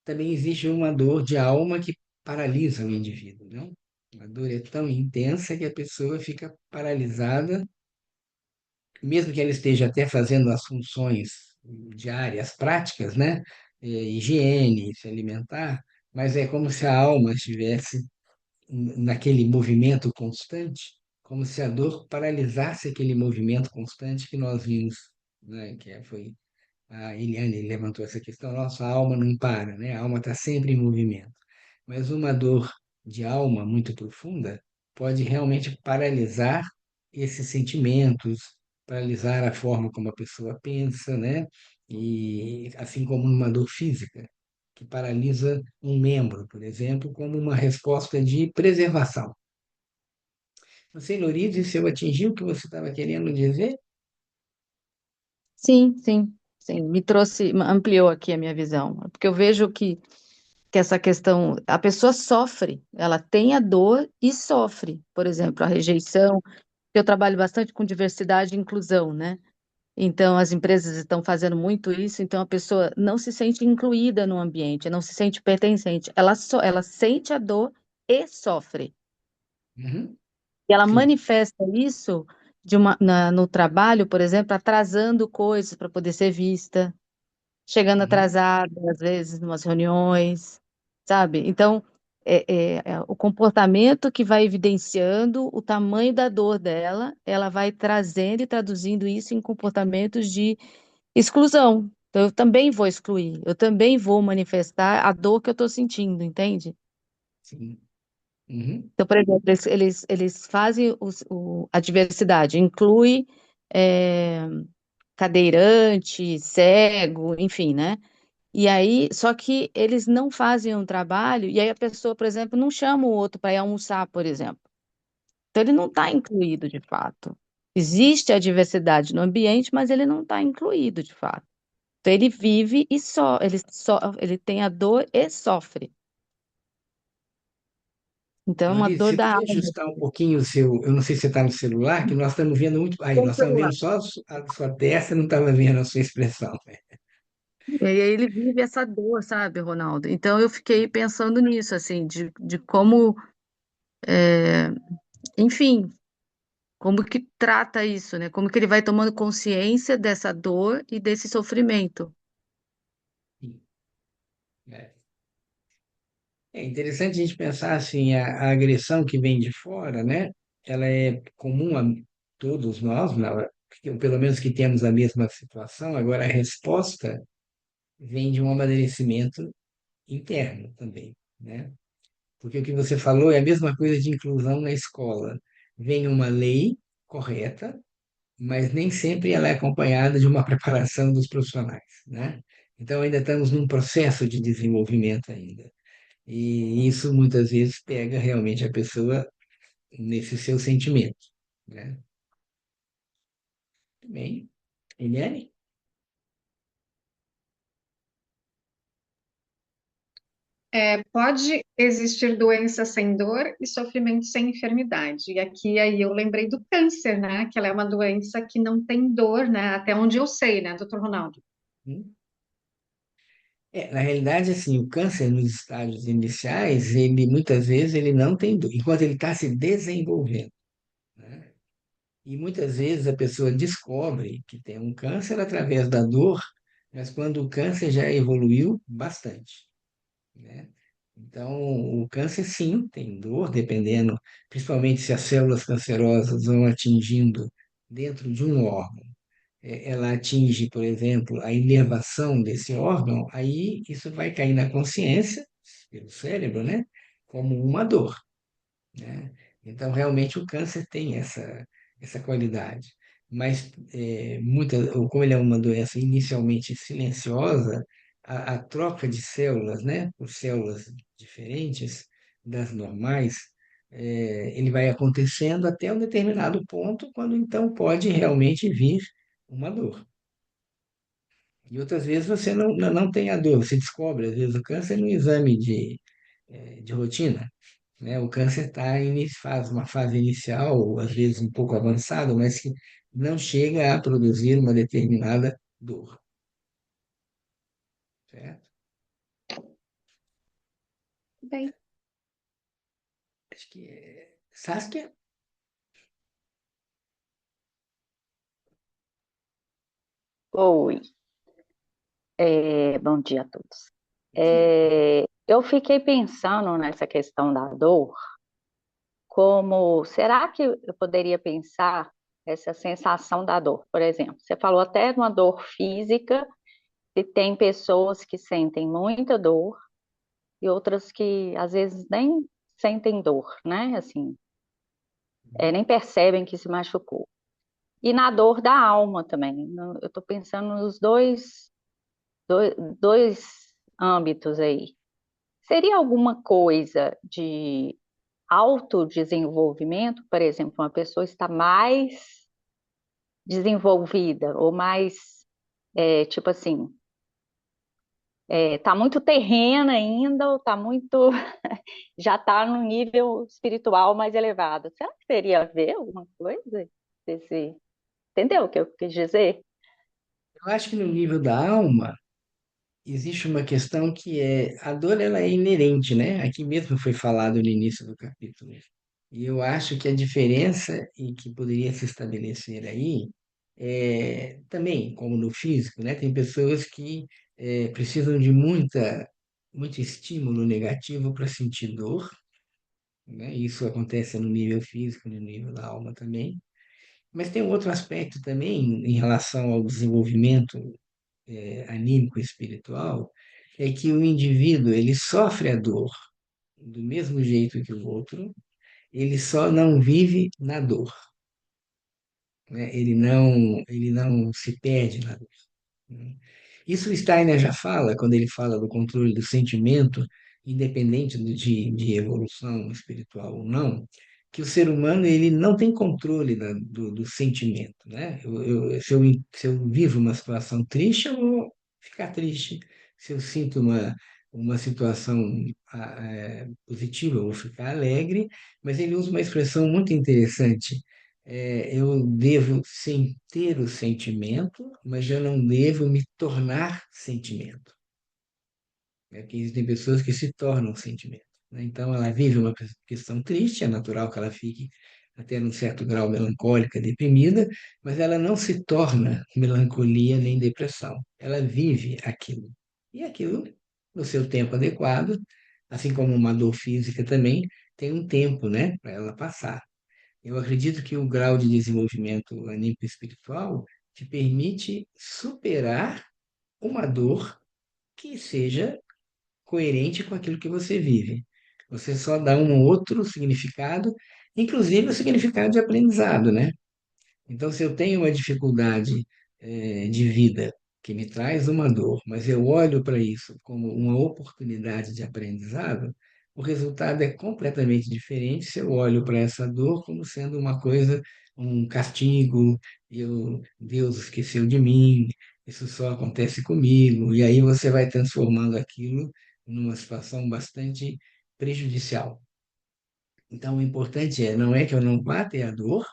Também existe uma dor de alma que paralisa o indivíduo, não? A dor é tão intensa que a pessoa fica paralisada, mesmo que ela esteja até fazendo as funções diárias, práticas, né? Higiene, se alimentar, mas é como se a alma estivesse naquele movimento constante, como se a dor paralisasse aquele movimento constante que nós vimos, né? Foi a Eliane levantou essa questão, nossa alma não para, né? A alma está sempre em movimento. Mas uma dor de alma muito profunda pode realmente paralisar esses sentimentos, paralisar a forma como a pessoa pensa, né? E assim como uma dor física, que paralisa um membro, por exemplo, como uma resposta de preservação. Não sei, Lourdes, se eu atingi o que você estava querendo dizer? Sim, sim, sim. Ampliou aqui a minha visão. Porque eu vejo que essa questão, a pessoa sofre, ela tem a dor e sofre. Por exemplo, a rejeição. Eu trabalho bastante com diversidade e inclusão, né? Então, as empresas estão fazendo muito isso, então a pessoa não se sente incluída no ambiente, não se sente pertencente. Ela sente a dor e sofre. Uhum. E ela Sim. manifesta isso no trabalho, por exemplo, atrasando coisas para poder ser vista, chegando Uhum. atrasada, às vezes, em umas reuniões, sabe? Então, é o comportamento que vai evidenciando o tamanho da dor dela, ela vai trazendo e traduzindo isso em comportamentos de exclusão. Então, eu também vou excluir, eu também vou manifestar a dor que eu estou sentindo, entende? Sim. Uhum. Então, por exemplo, eles fazem a diversidade, inclui é, cadeirante, cego, enfim, né? E aí, só que eles não fazem um trabalho, e aí a pessoa, por exemplo, não chama o outro para ir almoçar, por exemplo. Então, ele não está incluído de fato. Existe a diversidade no ambiente, mas ele não está incluído de fato. Então, ele vive e ele tem a dor e sofre. Então, é uma Maurício, dor você da podia alma. ajustar um pouquinho o seu. Eu não sei se você está no celular, que nós estamos vendo muito. Aí, Com o nós estamos celular. vendo só a sua testa, não estava vendo a sua expressão. E aí ele vive essa dor, sabe, Ronaldo? Então eu fiquei pensando nisso, assim, de como, é, enfim, como que trata isso, né? Como que ele vai tomando consciência dessa dor e desse sofrimento. Sim. É. É interessante a gente pensar assim, a agressão que vem de fora, né? Ela é comum a todos nós, ou pelo menos que temos a mesma situação. Agora, a resposta vem de um amadurecimento interno também, né? Porque o que você falou é a mesma coisa de inclusão na escola. Vem uma lei correta, mas nem sempre ela é acompanhada de uma preparação dos profissionais, né? Então, ainda estamos num processo de desenvolvimento ainda. E isso muitas vezes pega realmente a pessoa nesse seu sentimento, né? Bem, Eliane? Pode existir doença sem dor e sofrimento sem enfermidade. E aqui aí eu lembrei do câncer, né? Que ela é uma doença que não tem dor, né? Até onde eu sei, né, doutor Ronaldo? Hum? Na realidade, assim, o câncer nos estágios iniciais, ele muitas vezes ele não tem dor, enquanto ele está se desenvolvendo, né? E muitas vezes a pessoa descobre que tem um câncer através da dor, mas quando o câncer já evoluiu bastante, né? Então, o câncer sim tem dor, dependendo, principalmente se as células cancerosas vão atingindo dentro de um órgão. Ela atinge, por exemplo, a inervação desse órgão, aí isso vai cair na consciência, pelo cérebro, né? Como uma dor, né? Então, realmente, o câncer tem essa qualidade. Mas, ou como ele é uma doença inicialmente silenciosa, a troca de células, né, por células diferentes das normais, ele vai acontecendo até um determinado ponto, quando então pode realmente vir uma dor. E outras vezes você não tem a dor, você descobre, às vezes, o câncer no exame de rotina, né? O câncer está em uma fase inicial, ou às vezes um pouco avançado, mas que não chega a produzir uma determinada dor, certo? Bem, Acho que é. Saskia? Oi, bom dia a todos. Bom dia. Eu fiquei pensando nessa questão da dor, como será que eu poderia pensar essa sensação da dor? Por exemplo, você falou até de uma dor física, e tem pessoas que sentem muita dor e outras que às vezes nem sentem dor, né? Assim, nem percebem que se machucou. E na dor da alma também. Eu estou pensando nos dois âmbitos aí. Seria alguma coisa de autodesenvolvimento, por exemplo, uma pessoa está mais desenvolvida ou mais, tipo assim, está muito terrena ainda ou está muito, já está no nível espiritual mais elevado. Será que teria a ver alguma coisa? Entendeu o que eu quis dizer? Eu acho que no nível da alma existe uma questão que é a dor ela é inerente, né? Aqui mesmo foi falado no início do capítulo. E eu acho que a diferença e que poderia se estabelecer aí é também, como no físico, né? Tem pessoas que precisam de muito estímulo negativo para sentir dor, né? Isso acontece no nível físico, no nível da alma também. Mas tem um outro aspecto também em relação ao desenvolvimento anímico e espiritual, é que o indivíduo ele sofre a dor do mesmo jeito que o outro, ele só não vive na dor, né? Ele não se perde na dor, né? Isso o Steiner já fala, quando ele fala do controle do sentimento, independente de evolução espiritual ou não, que o ser humano ele não tem controle do sentimento, né? Se eu vivo uma situação triste, eu vou ficar triste. Se eu sinto uma situação positiva, eu vou ficar alegre, mas ele usa uma expressão muito interessante. Eu devo sim ter o sentimento, mas eu não devo me tornar sentimento. Porque existem pessoas que se tornam sentimento, né? Então, ela vive uma questão triste, é natural que ela fique até num certo grau melancólica, deprimida, mas ela não se torna melancolia nem depressão. Ela vive aquilo. E aquilo, no seu tempo adequado, assim como uma dor física também, tem um tempo, né, para ela passar. Eu acredito que o grau de desenvolvimento anímico espiritual te permite superar uma dor que seja coerente com aquilo que você vive. Você só dá um outro significado, inclusive o significado de aprendizado, né? Então, se eu tenho uma dificuldade de vida que me traz uma dor, mas eu olho para isso como uma oportunidade de aprendizado, o resultado é completamente diferente se eu olho para essa dor como sendo uma coisa, um castigo, Deus esqueceu de mim, isso só acontece comigo, e aí você vai transformando aquilo numa situação bastante prejudicial. Então, o importante não é que eu não vá ter a dor,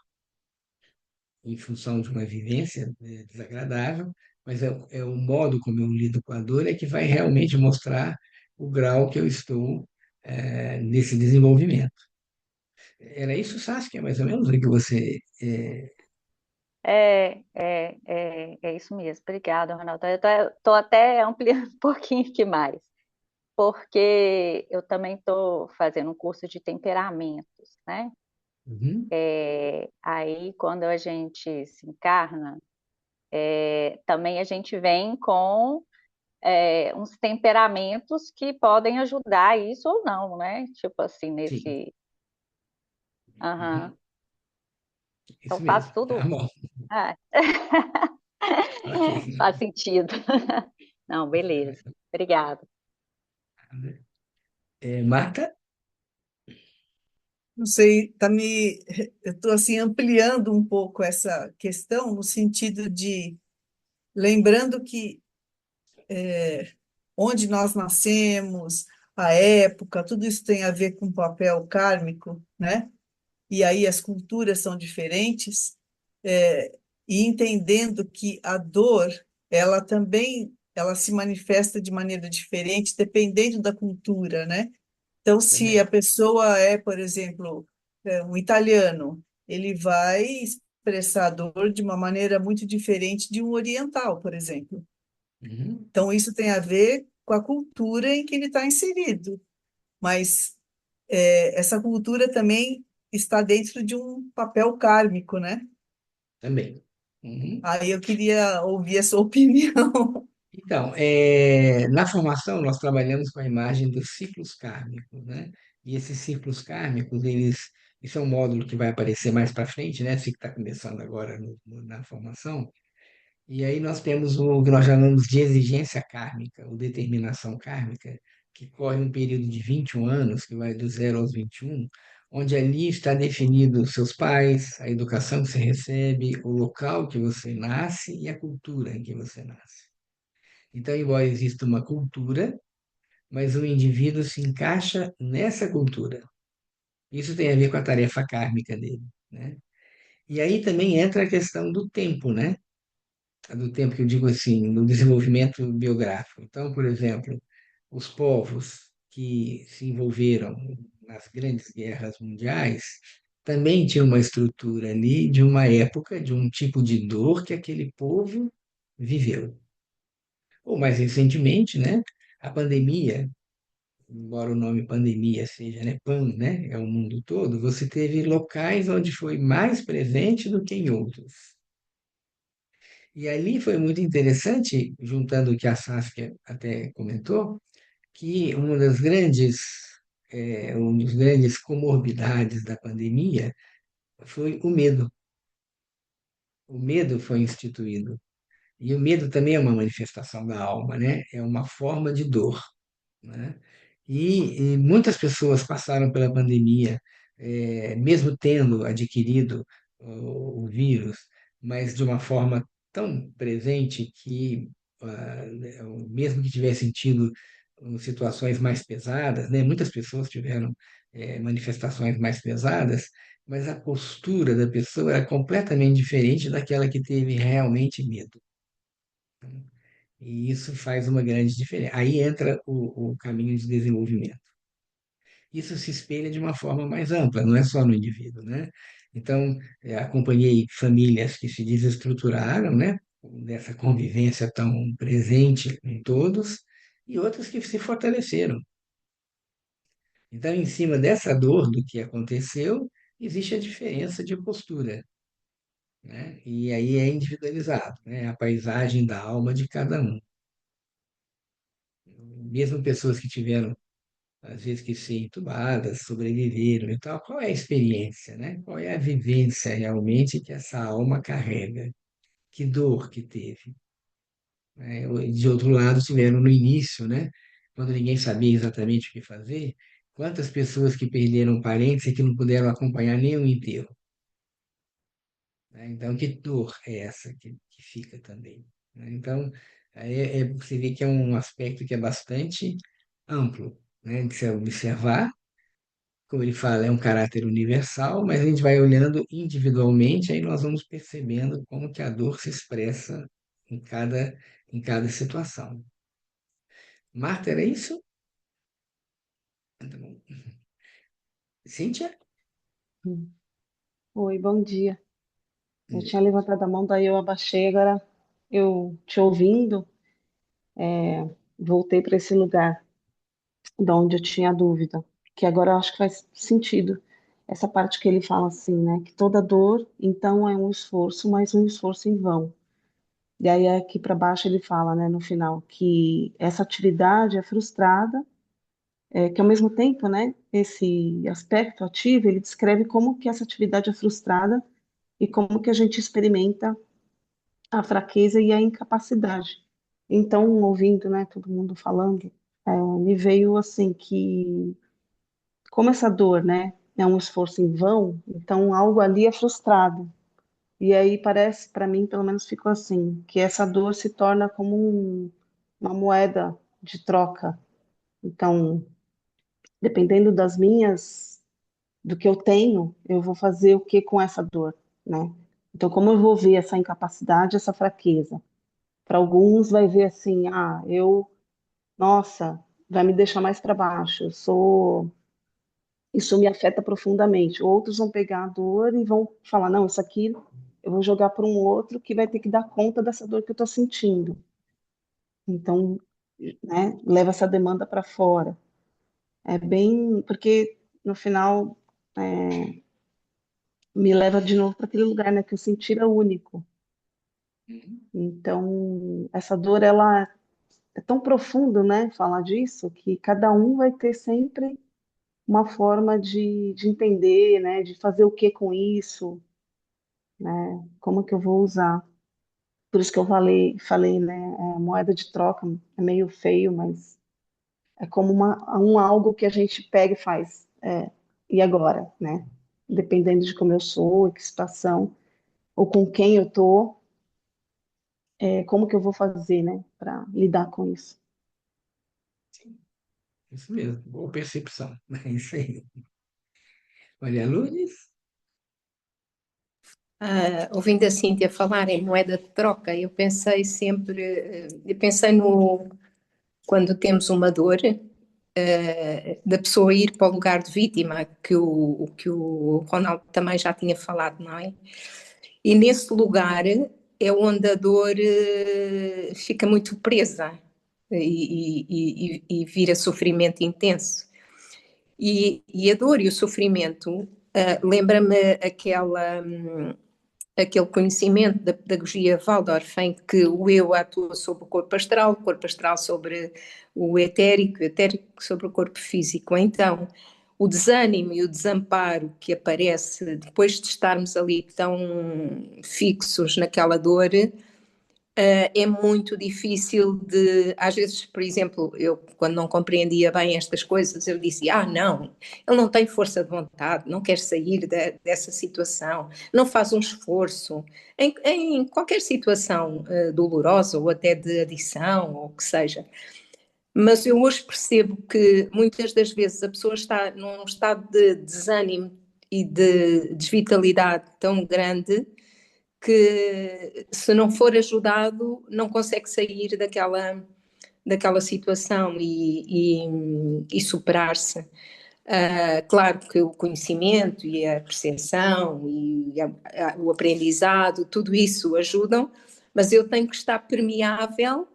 em função de uma vivência desagradável, mas é o modo como eu lido com a dor é que vai realmente mostrar o grau que eu estou nesse desenvolvimento. Era isso, Saskia, mais ou menos, o que você... É isso mesmo. Obrigada, Ronaldo. Eu estou até ampliando um pouquinho aqui mais, porque eu também estou fazendo um curso de temperamentos, né? Uhum, Aí, quando a gente se encarna, também a gente vem com uns temperamentos que podem ajudar isso ou não, né? Tipo assim, sim, nesse. Aham. uhum, Então isso faz mesmo. Tá tudo. bom, Ah, ok. faz sentido. Não, beleza. Obrigada. Marta? Não sei, eu estou assim ampliando um pouco essa questão no sentido de lembrando que onde nós nascemos, a época, tudo isso tem a ver com o papel kármico, né? E aí as culturas são diferentes, e entendendo que a dor, ela também, ela se manifesta de maneira diferente dependendo da cultura, né? Então, se a Também. pessoa é, por exemplo, um italiano, ele vai expressar a dor de uma maneira muito diferente de um oriental, por exemplo. Uhum, Então, isso tem a ver com a cultura em que ele está inserido. Mas essa cultura também está dentro de um papel kármico, né? também. Uhum. Aí eu queria ouvir a sua opinião. Então, na formação, nós trabalhamos com a imagem dos ciclos kármicos, né? E esses ciclos kármicos, isso é um módulo que vai aparecer mais para frente, né? Esse que está começando agora na formação. E aí nós temos o que nós chamamos de exigência kármica, ou determinação kármica, que corre um período de 21 anos, que vai do 0 aos 21, onde ali está definido os seus pais, a educação que você recebe, o local que você nasce e a cultura em que você nasce. Então, embora exista uma cultura, mas o indivíduo se encaixa nessa cultura. Isso tem a ver com a tarefa kármica dele, né? E aí também entra a questão do tempo, né? do tempo que eu digo assim, no desenvolvimento biográfico. Então, por exemplo, os povos que se envolveram nas grandes guerras mundiais também tinham uma estrutura ali de uma época, de um tipo de dor que aquele povo viveu. Ou mais recentemente, né, a pandemia, embora o nome pandemia seja, né, pan, né, é o mundo todo, você teve locais onde foi mais presente do que em outros. E ali foi muito interessante, juntando o que a Saskia até comentou, que um dos grandes comorbidades da pandemia foi o medo. O medo foi instituído. E o medo também é uma manifestação da alma, né? É uma forma de dor, né? E muitas pessoas passaram pela pandemia, mesmo tendo adquirido o vírus, mas de uma forma tão presente que, mesmo que tivessem tido situações mais pesadas, né, muitas pessoas tiveram manifestações mais pesadas, mas a postura da pessoa era completamente diferente daquela que teve realmente medo. E isso faz uma grande diferença. Aí entra o caminho de desenvolvimento. Isso se espelha de uma forma mais ampla, não é só no indivíduo, né? Então, acompanhei famílias que se desestruturaram, né? Dessa convivência tão presente em todos, e outras que se fortaleceram. Então, em cima dessa dor do que aconteceu, existe a diferença de postura, né? E aí é individualizado, né? A paisagem da alma de cada um. Mesmo pessoas que tiveram às vezes que ser entubadas, sobreviveram e tal. Qual é a experiência, né? Qual é a vivência realmente que essa alma carrega? Que dor que teve? Né? De outro lado, tiveram no início, né? Quando ninguém sabia exatamente o que fazer, quantas pessoas que perderam parentes e que não puderam acompanhar nem o enterro, né? Então, que dor é essa que fica também, né? Então, você vê que é um aspecto que é bastante amplo, né? De se observar. Como ele fala, é um caráter universal, mas a gente vai olhando individualmente, aí nós vamos percebendo como que a dor se expressa em cada situação. Marta, era isso? Tá bom. Cíntia? Hum. Oi, bom dia. Eu tinha levantado a mão, daí eu abaixei, agora eu te ouvindo, voltei para esse lugar de onde eu tinha dúvida, que agora eu acho que faz sentido essa parte que ele fala assim, né? Que toda dor, então, é um esforço, mas um esforço em vão. E aí aqui para baixo ele fala, né, no final, que essa atividade é frustrada, que ao mesmo tempo, né, esse aspecto ativo, ele descreve como que essa atividade é frustrada e como que a gente experimenta a fraqueza e a incapacidade. Então, ouvindo, né, todo mundo falando, me veio assim que, como essa dor, né, é um esforço em vão, então algo ali é frustrado. E aí parece, para mim, pelo menos ficou assim, que essa dor se torna como uma moeda de troca. Então, dependendo do que eu tenho, eu vou fazer o que com essa dor, né? Então, como eu vou ver essa incapacidade, essa fraqueza? Para alguns vai ver assim, nossa, vai me deixar mais para baixo. Isso me afeta profundamente. Outros vão pegar a dor e vão falar, não, isso aqui eu vou jogar para um outro que vai ter que dar conta dessa dor que eu estou sentindo. Então, né, leva essa demanda para fora. É bem, porque no final me leva de novo para aquele lugar, né, que o sentir é único. Então, essa dor, ela é tão profundo, né, falar disso, que cada um vai ter sempre uma forma de entender, né, de fazer o que com isso, né, como que eu vou usar. Por isso que eu falei, né, moeda de troca é meio feio, mas é como um algo que a gente pega e faz. E agora, né? Dependendo de como eu sou, que situação, ou com quem eu tô, como que eu vou fazer, né, para lidar com isso. Isso mesmo, boa percepção. É isso aí. Maria Lourdes? Ouvindo a Cíntia falar em moeda de troca, eu pensei sempre, no quando temos uma dor, da pessoa ir para o lugar de vítima, que o Ronaldo também já tinha falado, não é? E nesse lugar é onde a dor fica muito presa e vira sofrimento intenso. E a dor e o sofrimento lembra-me aquele conhecimento da pedagogia Waldorf, em que o eu atua sobre o corpo astral sobre o etérico sobre o corpo físico. Então, o desânimo e o desamparo que aparece depois de estarmos ali tão fixos naquela dor, é muito difícil de, às vezes, por exemplo, eu quando não compreendia bem estas coisas, eu dizia, não, ele não tem força de vontade, não quer sair dessa situação, não faz um esforço, em qualquer situação dolorosa ou até de adição ou o que seja. Mas eu hoje percebo que muitas das vezes a pessoa está num estado de desânimo e de desvitalidade tão grande que, se não for ajudado, não consegue sair daquela situação e superar-se. Claro que o conhecimento e a percepção e o aprendizado, tudo isso ajudam, mas eu tenho que estar permeável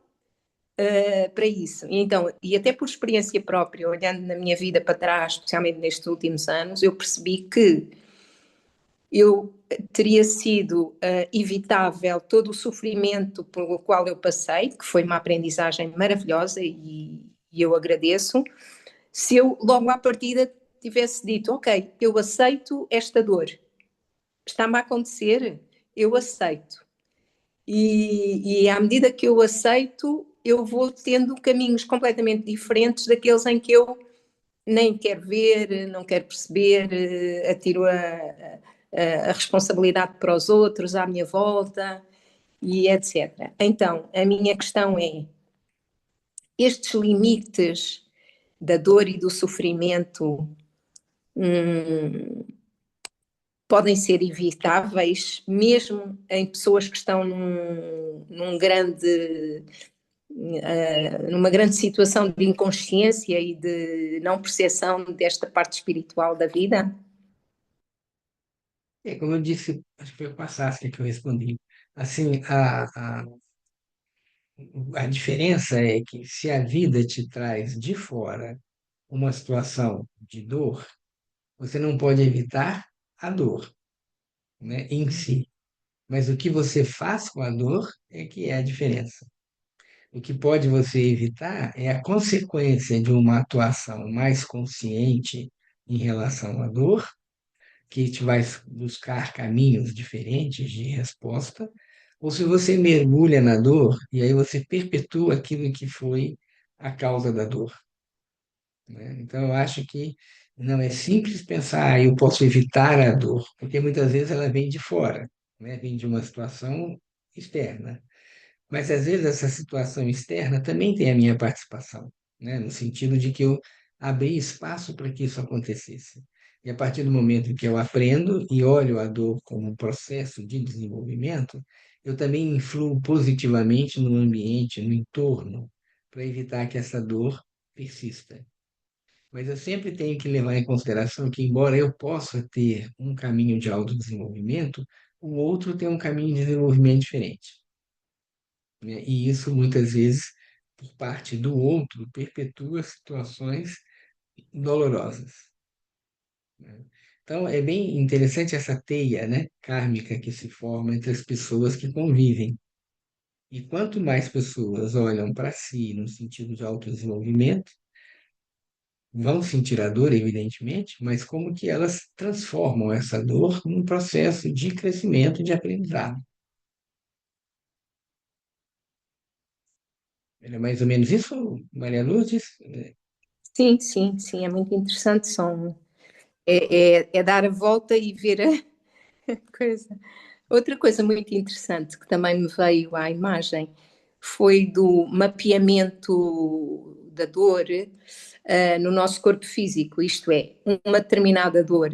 para isso. E até por experiência própria, olhando na minha vida para trás, especialmente nestes últimos anos, eu percebi que eu teria sido evitável todo o sofrimento pelo qual eu passei, que foi uma aprendizagem maravilhosa e eu agradeço, se eu logo à partida tivesse dito, ok, eu aceito esta dor, está-me a acontecer, eu aceito. E à medida que eu aceito, eu vou tendo caminhos completamente diferentes daqueles em que eu nem quero ver, não quero perceber, atiro a responsabilidade para os outros à minha volta e etc. Então, a minha questão é, estes limites da dor e do sofrimento podem ser evitáveis, mesmo em pessoas que estão numa grande situação de inconsciência e de não percepção desta parte espiritual da vida? Como eu disse, acho que foi o Passassi que eu respondi. Assim, a diferença é que se a vida te traz de fora uma situação de dor, você não pode evitar a dor, né, em si. Mas o que você faz com a dor é que é a diferença. O que pode você evitar é a consequência de uma atuação mais consciente em relação à dor, que te vai buscar caminhos diferentes de resposta, ou se você mergulha na dor e aí você perpetua aquilo que foi a causa da dor, né? Então, eu acho que não é simples pensar, eu posso evitar a dor, porque muitas vezes ela vem de fora, né? Vem de uma situação externa. Mas às vezes essa situação externa também tem a minha participação, né? No sentido de que eu abri espaço para que isso acontecesse. E a partir do momento que eu aprendo e olho a dor como um processo de desenvolvimento, eu também influo positivamente no ambiente, no entorno, para evitar que essa dor persista. Mas eu sempre tenho que levar em consideração que, embora eu possa ter um caminho de autodesenvolvimento, o outro tem um caminho de desenvolvimento diferente, né? E isso, muitas vezes, por parte do outro, perpetua situações dolorosas, né? Então, é bem interessante essa teia, né, kármica que se forma entre as pessoas que convivem. E quanto mais pessoas olham para si no sentido de autodesenvolvimento, vão sentir a dor, evidentemente, mas como que elas transformam essa dor num processo de crescimento e de aprendizado. É mais ou menos isso, Maria Lourdes? Sim, sim, sim, é muito interessante. É dar a volta e ver a coisa. Outra coisa muito interessante que também me veio à imagem foi do mapeamento da dor no nosso corpo físico, isto é, uma determinada dor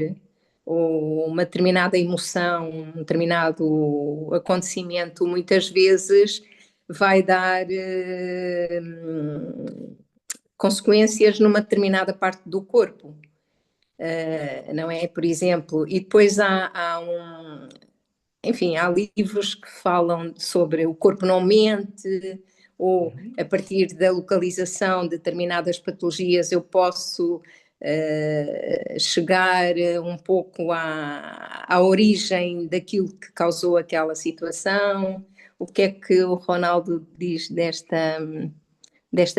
ou uma determinada emoção, um determinado acontecimento, muitas vezes vai dar consequências numa determinada parte do corpo. Não é? Por exemplo, e depois enfim, há livros que falam sobre o corpo não mente, ou a partir da localização de determinadas patologias eu posso chegar um pouco à origem daquilo que causou aquela situação. O que é que o Ronaldo diz desta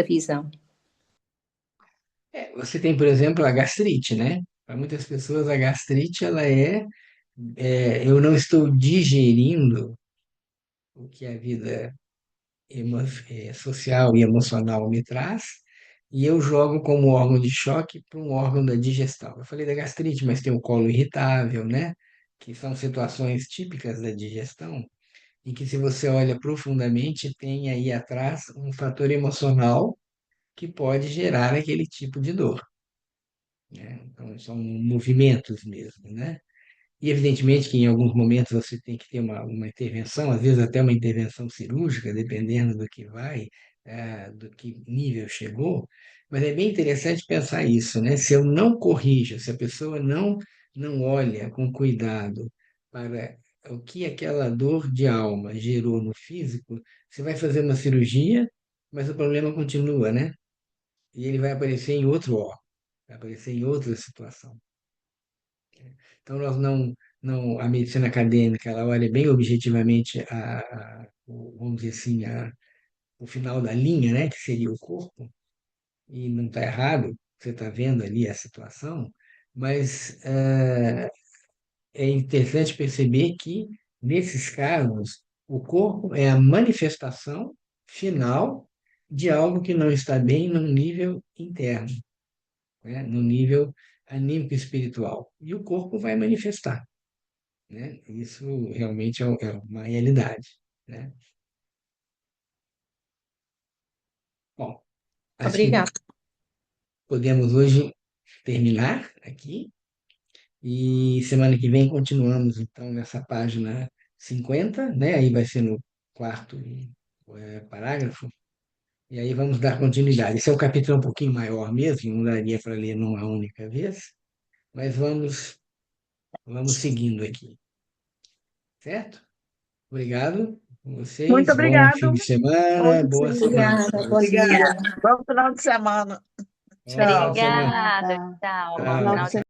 visão? Você tem, por exemplo, a gastrite, né? Para muitas pessoas, a gastrite, ela eu não estou digerindo o que a vida social e emocional me traz, e eu jogo como órgão de choque para um órgão da digestão. Eu falei da gastrite, mas tem o colo irritável, né? Que são situações típicas da digestão, e que, se você olha profundamente, tem aí atrás um fator emocional que pode gerar aquele tipo de dor, né? Então, são movimentos mesmo, né? E, evidentemente, que em alguns momentos você tem que ter uma intervenção, às vezes até uma intervenção cirúrgica, dependendo do que do que nível chegou. Mas é bem interessante pensar isso, né? Se eu não corrijo, se a pessoa não olha com cuidado para o que aquela dor de alma gerou no físico, você vai fazer uma cirurgia, mas o problema continua, né? E ele vai aparecer em outro órgão, vai aparecer em outra situação. Então, a medicina acadêmica, ela olha bem objetivamente vamos dizer assim, o final da linha, né, que seria o corpo, e não está errado, você está vendo ali a situação, mas é interessante perceber que, nesses casos, o corpo é a manifestação final de algo que não está bem num nível interno, né, no nível anímico espiritual. E o corpo vai manifestar, né? Isso realmente é uma realidade, né? Bom, acho que Obrigada. podemos hoje terminar aqui e semana que vem continuamos então nessa página 50, né? Aí vai ser no quarto parágrafo, e aí vamos dar continuidade. Esse é um capítulo um pouquinho maior mesmo, não daria para ler numa única vez, mas vamos seguindo aqui, certo? Obrigado a Muito vocês, bom fim obrigado. de Bom semana, boa semana dia. Obrigada, para bom vocês. dia. Obrigada. Bom final de semana. Bom final Tchau. de semana. Obrigada, Obrigada. tchau, Bom bom Tchau. final final de de